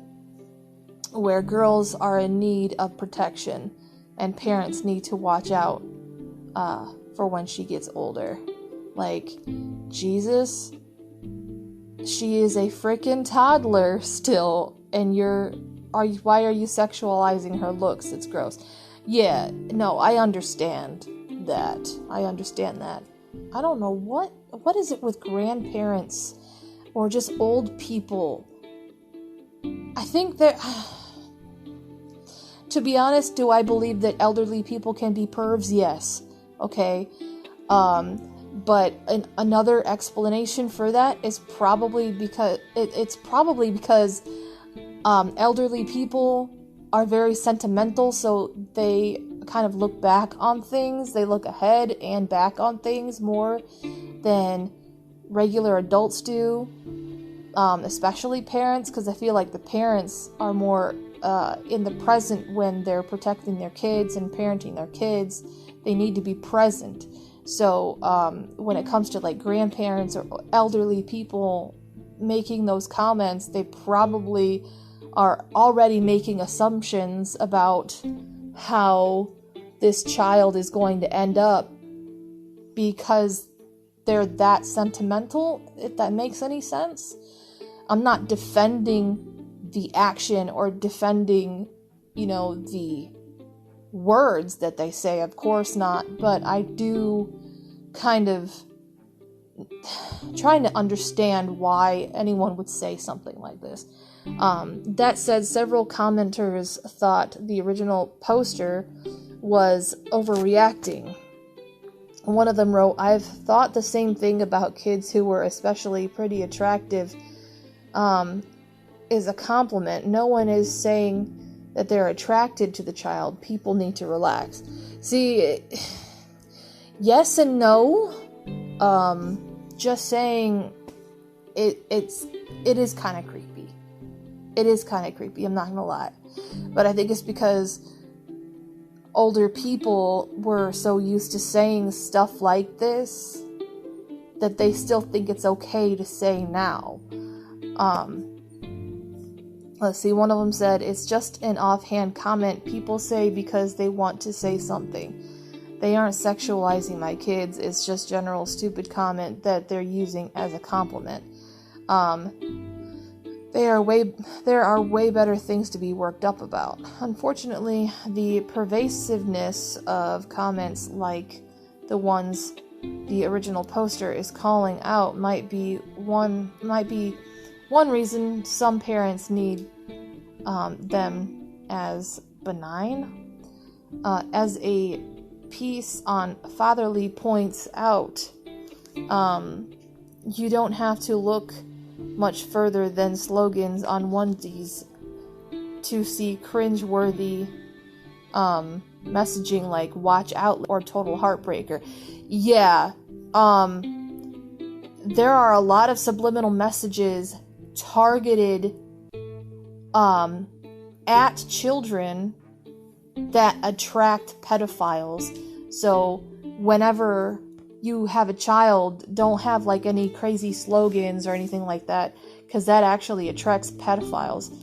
where girls are in need of protection and parents need to watch out for when she gets older. Like, Jesus, she is a freaking toddler still, and why are you sexualizing her looks? It's gross. Yeah, no, I understand that. I don't know, what is it with grandparents or just old people? I think that, to be honest, do I believe that elderly people can be pervs? Yes. Okay. But another explanation for that is probably because elderly people are very sentimental, so they kind of look back on things. They look ahead and back on things more than regular adults do, especially parents, because I feel like the parents are more in the present when they're protecting their kids and parenting their kids. They need to be present. So when it comes to like grandparents or elderly people making those comments, they probably are already making assumptions about how this child is going to end up because they're that sentimental, if that makes any sense. I'm not defending the action or defending, the words that they say, of course not, but I do kind of trying to understand why anyone would say something like this. That said, several commenters thought the original poster was overreacting. One of them wrote, I've thought the same thing about kids who were especially pretty attractive is a compliment. No one is saying that they're attracted to the child. People need to relax. See, yes and no. Just saying it is kind of creepy. It is kind of creepy, I'm not gonna lie. But I think it's because older people were so used to saying stuff like this that they still think it's okay to say now. Let's see, one of them said, it's just an offhand comment people say because they want to say something. They aren't sexualizing my kids, it's just general stupid comment that they're using as a compliment. There are way better things to be worked up about. Unfortunately, the pervasiveness of comments like the ones the original poster is calling out might be one reason some parents need them as benign. As a piece on Fatherly points out, you don't have to look much further than slogans on onesies to see cringe-worthy messaging like watch out or total heartbreaker. Yeah, there are a lot of subliminal messages targeted at children that attract pedophiles. So whenever you have a child, don't have like any crazy slogans or anything like that, because that actually attracts pedophiles.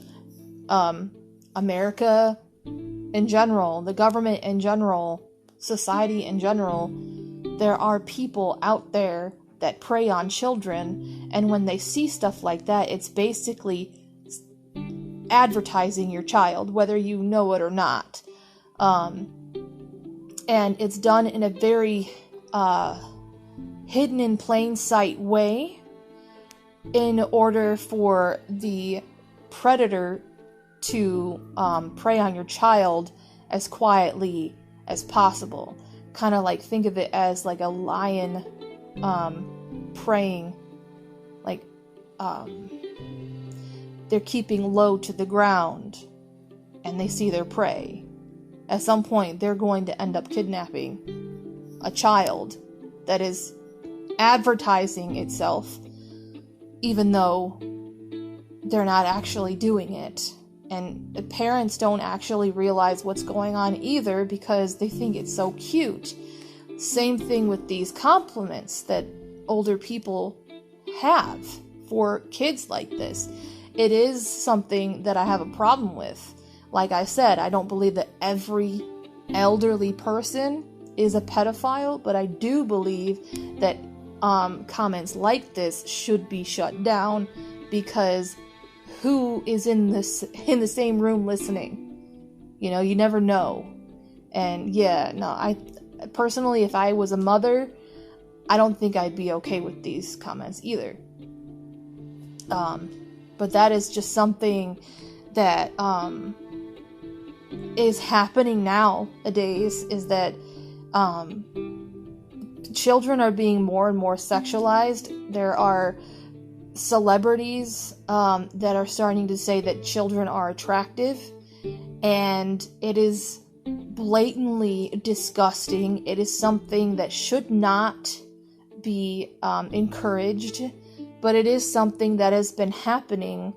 America in general, the government in general, society in general, there are people out there that prey on children, and when they see stuff like that, it's basically advertising your child, whether you know it or not. And it's done in a very hidden in plain sight way in order for the predator to prey on your child as quietly as possible. kind of like think of it as like a lion preying, like they're keeping low to the ground and they see their prey. At some point they're going to end up kidnapping a child that is advertising itself, even though they're not actually doing it. And the parents don't actually realize what's going on either, because they think it's so cute. Same thing with these compliments that older people have for kids like this. It is something that I have a problem with. Like I said, I don't believe that every elderly person is a pedophile, but I do believe that comments like this should be shut down, because who is in the same room listening? You know, you never know. And yeah, no, I personally, if I was a mother, I don't think I'd be okay with these comments either. But that is just something that is happening nowadays, is that children are being more and more sexualized. There are celebrities that are starting to say that children are attractive, and it is blatantly disgusting. It is something that should not be encouraged, but it is something that has been happening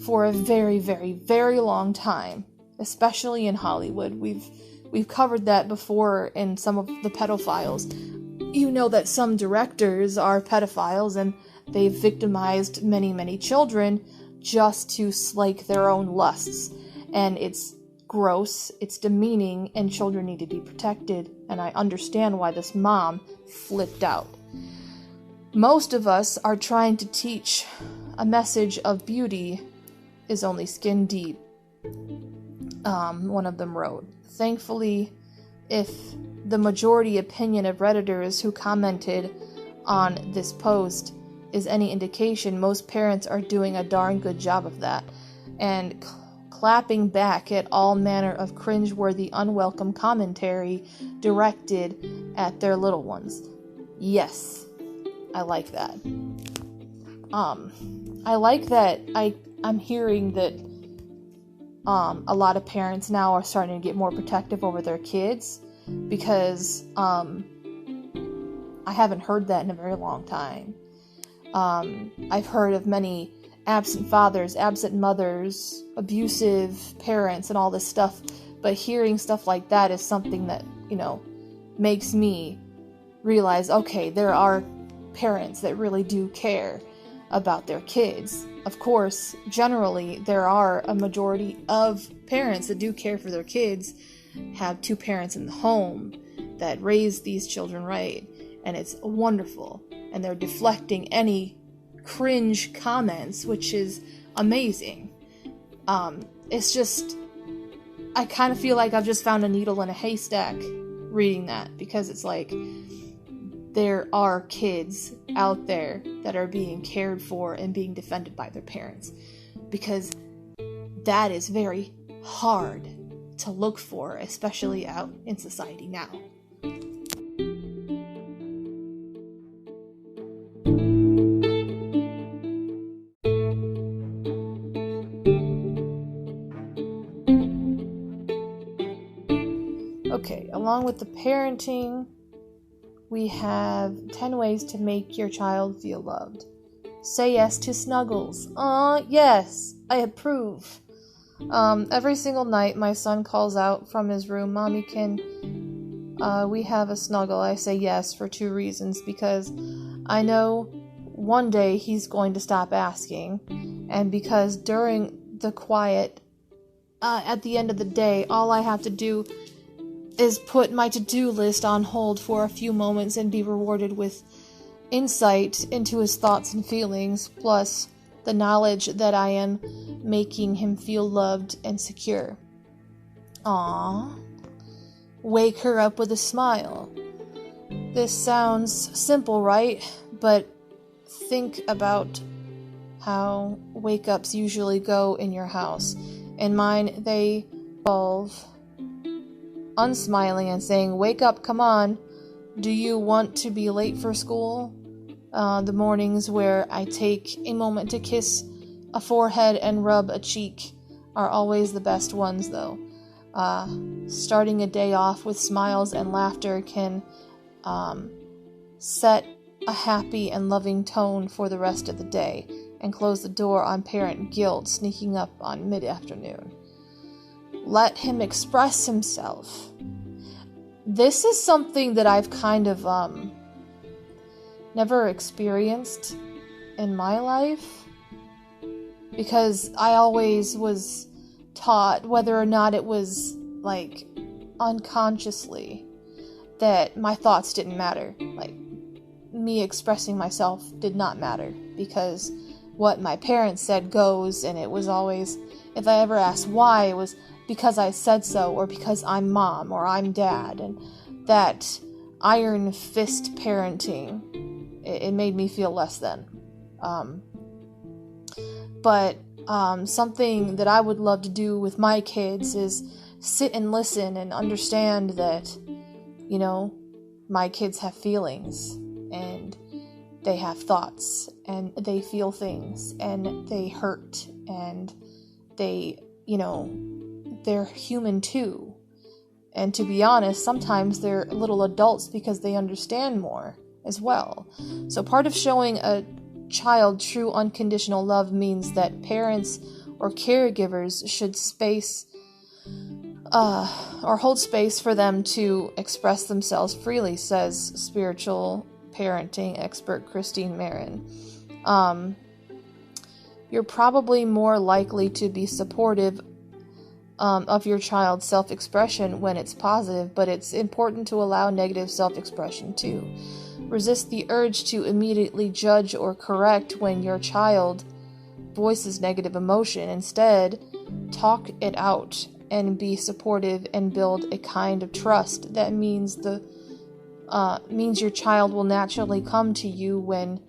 for a very, very, very long time, especially in Hollywood. We've covered that before in some of the pedophiles. You know that some directors are pedophiles, and they've victimized many, many children just to slake their own lusts. And it's gross, it's demeaning, and children need to be protected. And I understand why this mom flipped out. Most of us are trying to teach a message of beauty is only skin deep. One of them wrote. Thankfully, if the majority opinion of Redditors who commented on this post is any indication, most parents are doing a darn good job of that, and clapping back at all manner of cringeworthy, unwelcome commentary directed at their little ones. Yes, I like that. I like that I'm hearing that a lot of parents now are starting to get more protective over their kids, because I haven't heard that in a very long time. I've heard of many absent fathers, absent mothers, abusive parents, and all this stuff, but hearing stuff like that is something that, you know, makes me realize, okay, there are parents that really do care about their kids. Of course, generally, there are a majority of parents that do care for their kids, have two parents in the home that raise these children right, and it's wonderful, and they're deflecting any cringe comments, which is amazing. It's just, I kind of feel like I've just found a needle in a haystack reading that, because it's like, there are kids out there that are being cared for and being defended by their parents, because that is very hard to look for, especially out in society now. Okay, along with the parenting, we have 10 ways to make your child feel loved. Say yes to snuggles. Yes, I approve. Every single night, my son calls out from his room, Mommy, can we have a snuggle? I say yes for 2 reasons. Because I know one day he's going to stop asking, and because during the quiet, at the end of the day, all I have to do is put my to-do list on hold for a few moments and be rewarded with insight into his thoughts and feelings, plus the knowledge that I am making him feel loved and secure. Aww. Wake her up with a smile. This sounds simple, right? But think about how wake-ups usually go in your house. In mine, they involve unsmiling and saying, "Wake up, come on. Do you want to be late for school?" The mornings where I take a moment to kiss a forehead and rub a cheek are always the best ones, though. Starting a day off with smiles and laughter can set a happy and loving tone for the rest of the day and close the door on parent guilt sneaking up on mid-afternoon. Let him express himself. This is something that I've kind of never experienced in my life, because I always was taught, whether or not it was like unconsciously, that my thoughts didn't matter. Like, me expressing myself did not matter, because what my parents said goes, and it was always, if I ever asked why, it was because I said so, or because I'm mom, or I'm dad, and that iron fist parenting, it made me feel less than. But something that I would love to do with my kids is sit and listen and understand that, you know, my kids have feelings, and they have thoughts, and they feel things, and they hurt, and they, you know, they're human too. And to be honest, sometimes they're little adults because they understand more as well. So part of showing a child true unconditional love means that parents or caregivers should hold space for them to express themselves freely, says spiritual parenting expert Christine Marin. You're probably more likely to be supportive of your child's self-expression when it's positive, but it's important to allow negative self-expression too. Resist the urge to immediately judge or correct when your child voices negative emotion. Instead, talk it out and be supportive and build a kind of trust that means your child will naturally come to you when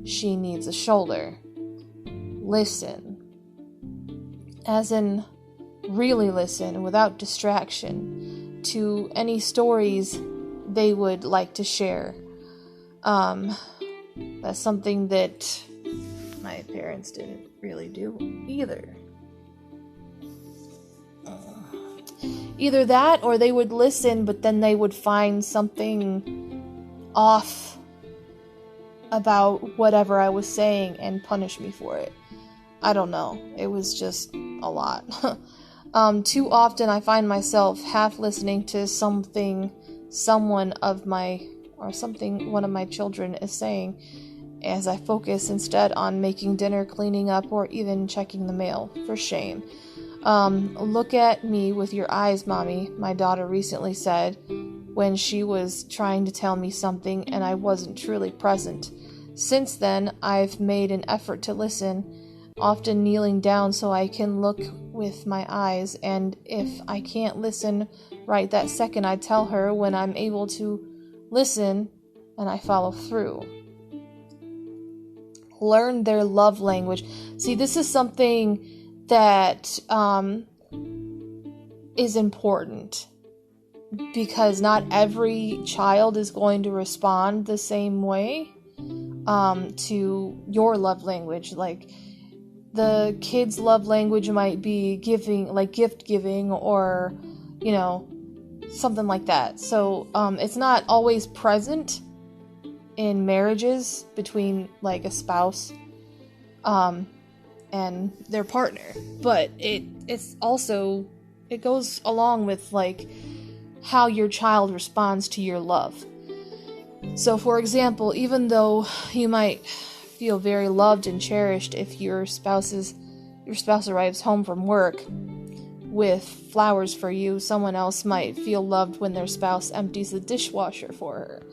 she needs a shoulder. Listen. As in, really listen without distraction to any stories they would like to share. That's something that my parents didn't really do either. Either that, or they would listen, but then they would find something off about whatever I was saying and punish me for it. I don't know. It was just a lot. Too often I find myself half listening to something one of my children is saying, as I focus instead on making dinner, cleaning up, or even checking the mail. For shame. Look at me with your eyes, Mommy, my daughter recently said when she was trying to tell me something and I wasn't truly present. Since then, I've made an effort to listen, often kneeling down so I can look with my eyes, and if I can't listen right that second, I tell her when I'm able to listen, and I follow through. Learn their love language. See, this is something that is important, because not every child is going to respond the same way to your love language. Like, the kid's love language might be giving, like gift giving, or, you know, something like that. So it's not always present in marriages between like a spouse and their partner, but it goes along with like how your child responds to your love. So for example, even though you might feel very loved and cherished if your spouse arrives home from work with flowers for you, someone else might feel loved when their spouse empties the dishwasher for her.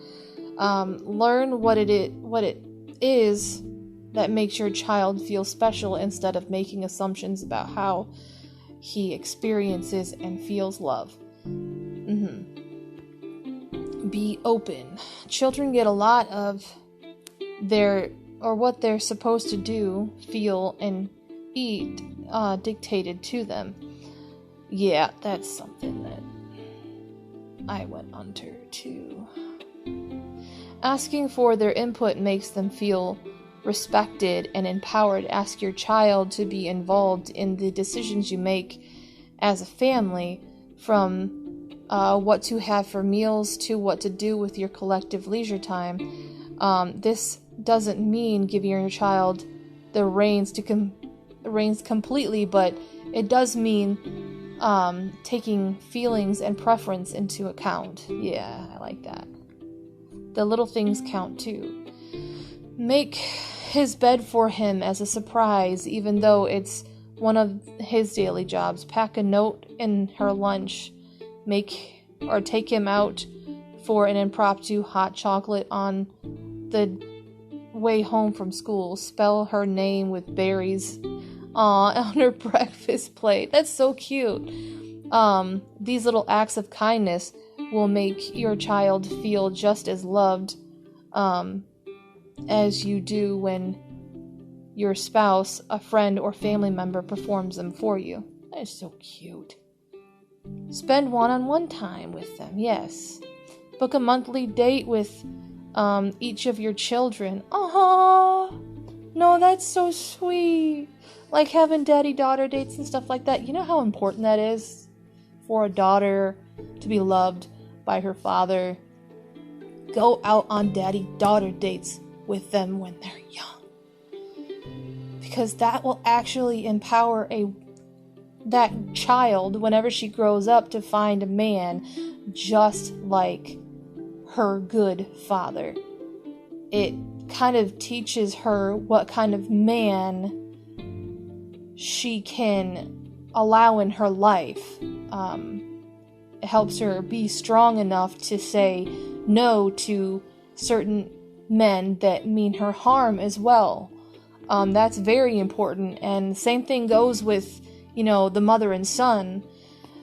Learn what it is that makes your child feel special instead of making assumptions about how he experiences and feels love. Be open. Children get a lot of what they're supposed to do, feel, and eat dictated to them. Yeah, that's something that I went under too. Asking for their input makes them feel respected and empowered. Ask your child to be involved in the decisions you make as a family, from what to have for meals to what to do with your collective leisure time. This doesn't mean giving your child the reins completely, but it does mean taking feelings and preference into account. Yeah, I like that. The little things count too. Make his bed for him as a surprise, even though it's one of his daily jobs. Pack a note in her lunch. Take him out for an impromptu hot chocolate on the way home from school. Spell her name with berries on her breakfast plate. That's so cute. These little acts of kindness will make your child feel just as loved as you do when your spouse, a friend, or family member performs them for you. That is so cute. Spend one-on-one time with them, yes. Book a monthly date with each of your children. Aww! No, that's so sweet. Like having daddy-daughter dates and stuff like that. You know how important that is for a daughter to be loved by her father? Go out on daddy-daughter dates with them when they're young. Because that will actually empower that child whenever she grows up to find a man just like her good father. It kind of teaches her what kind of man she can allow in her life. It helps her be strong enough to say no to certain men that mean her harm as well. That's very important. And the same thing goes with, the mother and son.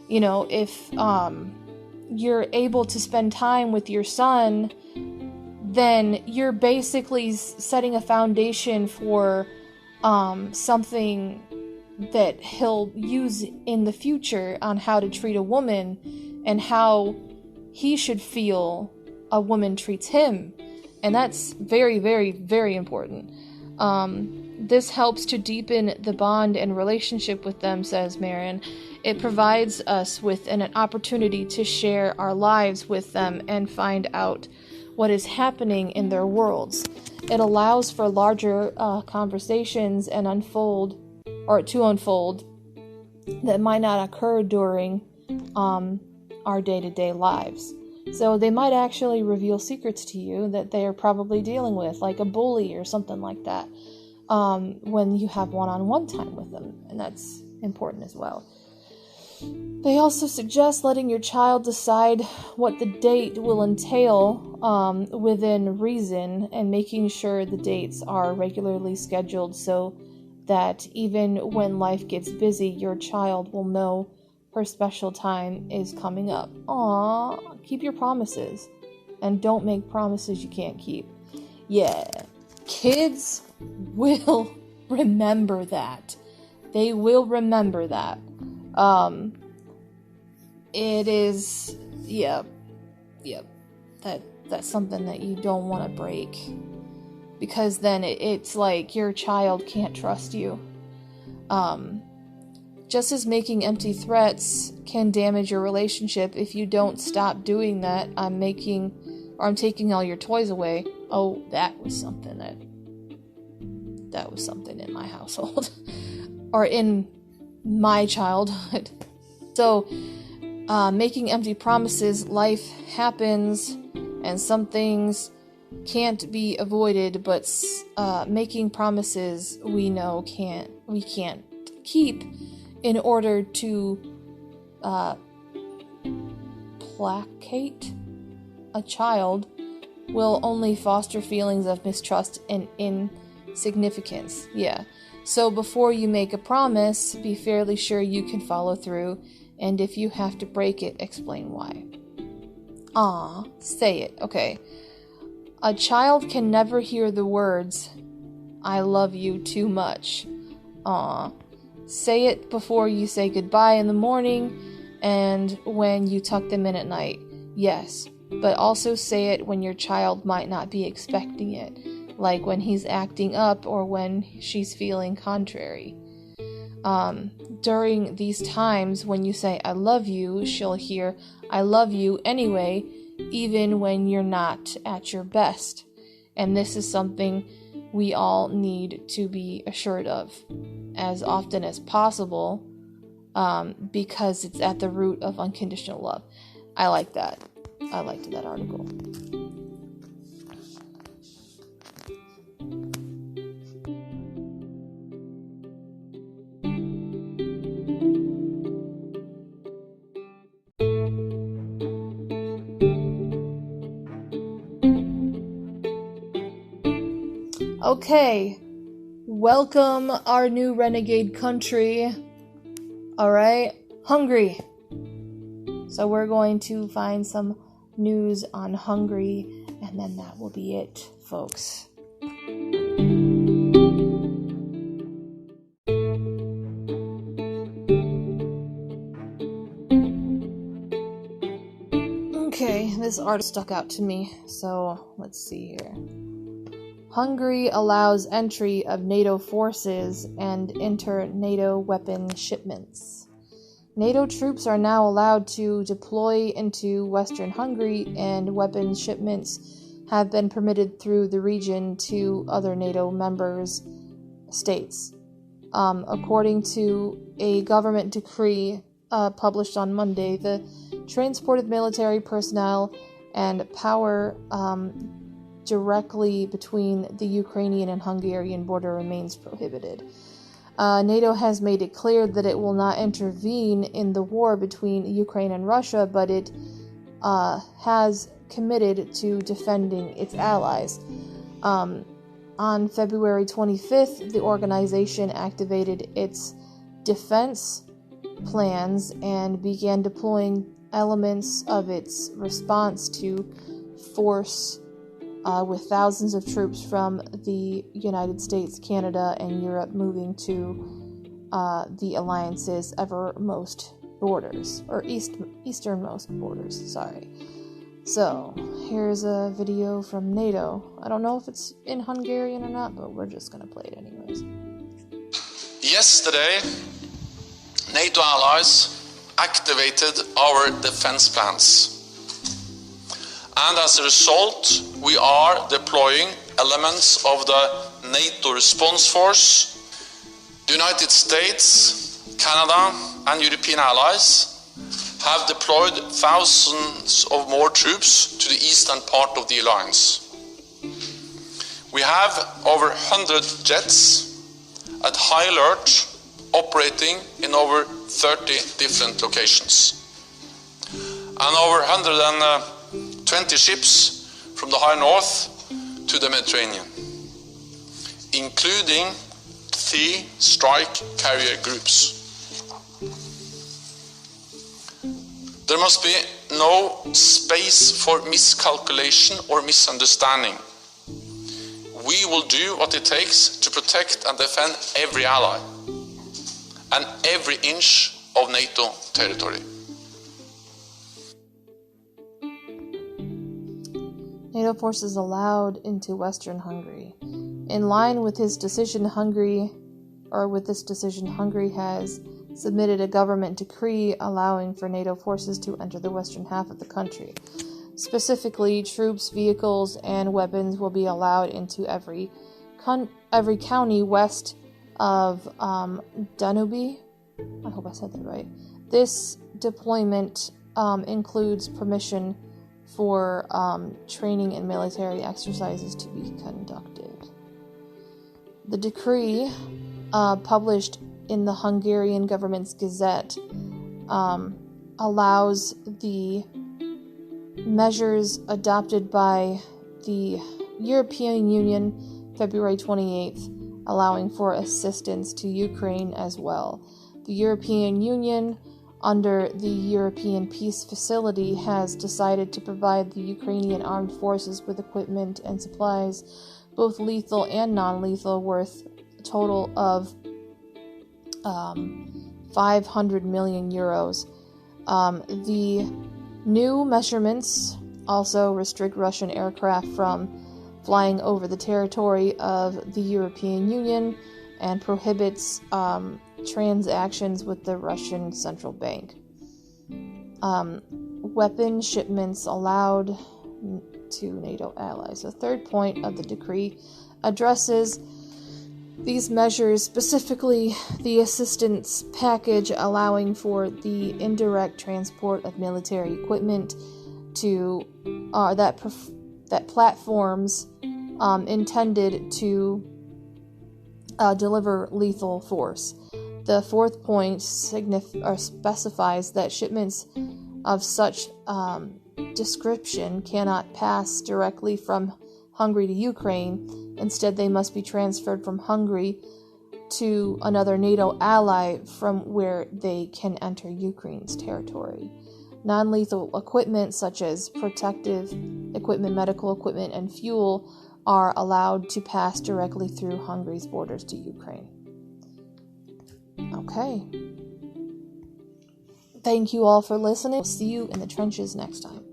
If you're able to spend time with your son, then you're basically setting a foundation for something that he'll use in the future on how to treat a woman and how he should feel a woman treats him. And that's very, very, very important. This helps to deepen the bond and relationship with them, says Marin. It provides us with an opportunity to share our lives with them and find out what is happening in their worlds. It allows for larger conversations and to unfold that might not occur during our day-to-day lives. So they might actually reveal secrets to you that they are probably dealing with, like a bully or something like that, when you have one-on-one time with them, and that's important as well. They also suggest letting your child decide what the date will entail within reason, and making sure the dates are regularly scheduled so that even when life gets busy, your child will know her special time is coming up. Aww, keep your promises, and don't make promises you can't keep. Yeah, kids will remember that. They will remember that. It is, yep. That's something that you don't want to break, because then it's like your child can't trust you. Just as making empty threats can damage your relationship, if you don't stop doing that, I'm taking all your toys away. Oh, that was something in my household. Or in my childhood. So, making empty promises, life happens, and some things can't be avoided, but making promises we know we can't keep in order to placate a child will only foster feelings of mistrust and insignificance. Yeah. So before you make a promise, be fairly sure you can follow through, and if you have to break it, explain why. Say it. Okay. A child can never hear the words, "I love you too much." Say it before you say goodbye in the morning and when you tuck them in at night. Yes, but also say it when your child might not be expecting it, like when he's acting up or when she's feeling contrary. During these times when you say, I love you, she'll hear, I love you anyway, even when you're not at your best. And this is something we all need to be assured of as often as possible, because it's at the root of unconditional love. I like that. I liked that article. Okay, welcome our new renegade country. Alright, Hungary. So we're going to find some news on Hungary, and then that will be it, folks. Okay, this article stuck out to me, so let's see here. Hungary allows entry of Nato forces and enter NATO weapon shipments. NATO troops are now allowed to deploy into Western Hungary, and weapons shipments have been permitted through the region to other NATO members states. According to a government decree published on Monday, the transport of military personnel and power directly between the Ukrainian and Hungarian border remains prohibited. NATO has made it clear that it will not intervene in the war between Ukraine and Russia, but it has committed to defending its allies. On February 25th, the organization activated its defense plans and began deploying elements of its response to force with thousands of troops from the United States, Canada, and Europe moving to the alliance's easternmost borders. Sorry. So, here's a video from NATO. I don't know if it's in Hungarian or not, but we're just gonna play it anyways. Yesterday, NATO allies activated our defense plans. And as a result, we are deploying elements of the NATO response force. The United States, Canada, and European allies have deployed thousands of more troops to the eastern part of the alliance. We have over 100 jets at high alert, operating in over 30 different locations. And over 120 ships from the high north to the Mediterranean, including 3 strike carrier groups. There must be no space for miscalculation or misunderstanding. We will do what it takes to protect and defend every ally and every inch of NATO territory. NATO forces allowed into Western Hungary. In line with this decision, Hungary has submitted a government decree allowing for NATO forces to enter the western half of the country. Specifically, troops, vehicles, and weapons will be allowed into every county west of Danube. I hope I said that right. This deployment includes permission for training and military exercises to be conducted. The decree, published in the Hungarian government's gazette, allows the measures adopted by the European Union February 28th, allowing for assistance to Ukraine as well. The European Union, under the European Peace Facility, has decided to provide the Ukrainian armed forces with equipment and supplies, both lethal and non-lethal, worth a total of 500 million euros. The New measurements also restrict Russian aircraft from flying over the territory of the European Union and prohibits transactions with the Russian central bank. Weapon shipments allowed to NATO allies. The third point of the decree addresses these measures, specifically the assistance package allowing for the indirect transport of military equipment to that platforms intended to deliver lethal force. The fourth point specifies that shipments of such description cannot pass directly from Hungary to Ukraine. Instead, they must be transferred from Hungary to another NATO ally from where they can enter Ukraine's territory. Non-lethal equipment such as protective equipment, medical equipment, and fuel are allowed to pass directly through Hungary's borders to Ukraine. Okay. Thank you all for listening. See you in the trenches next time.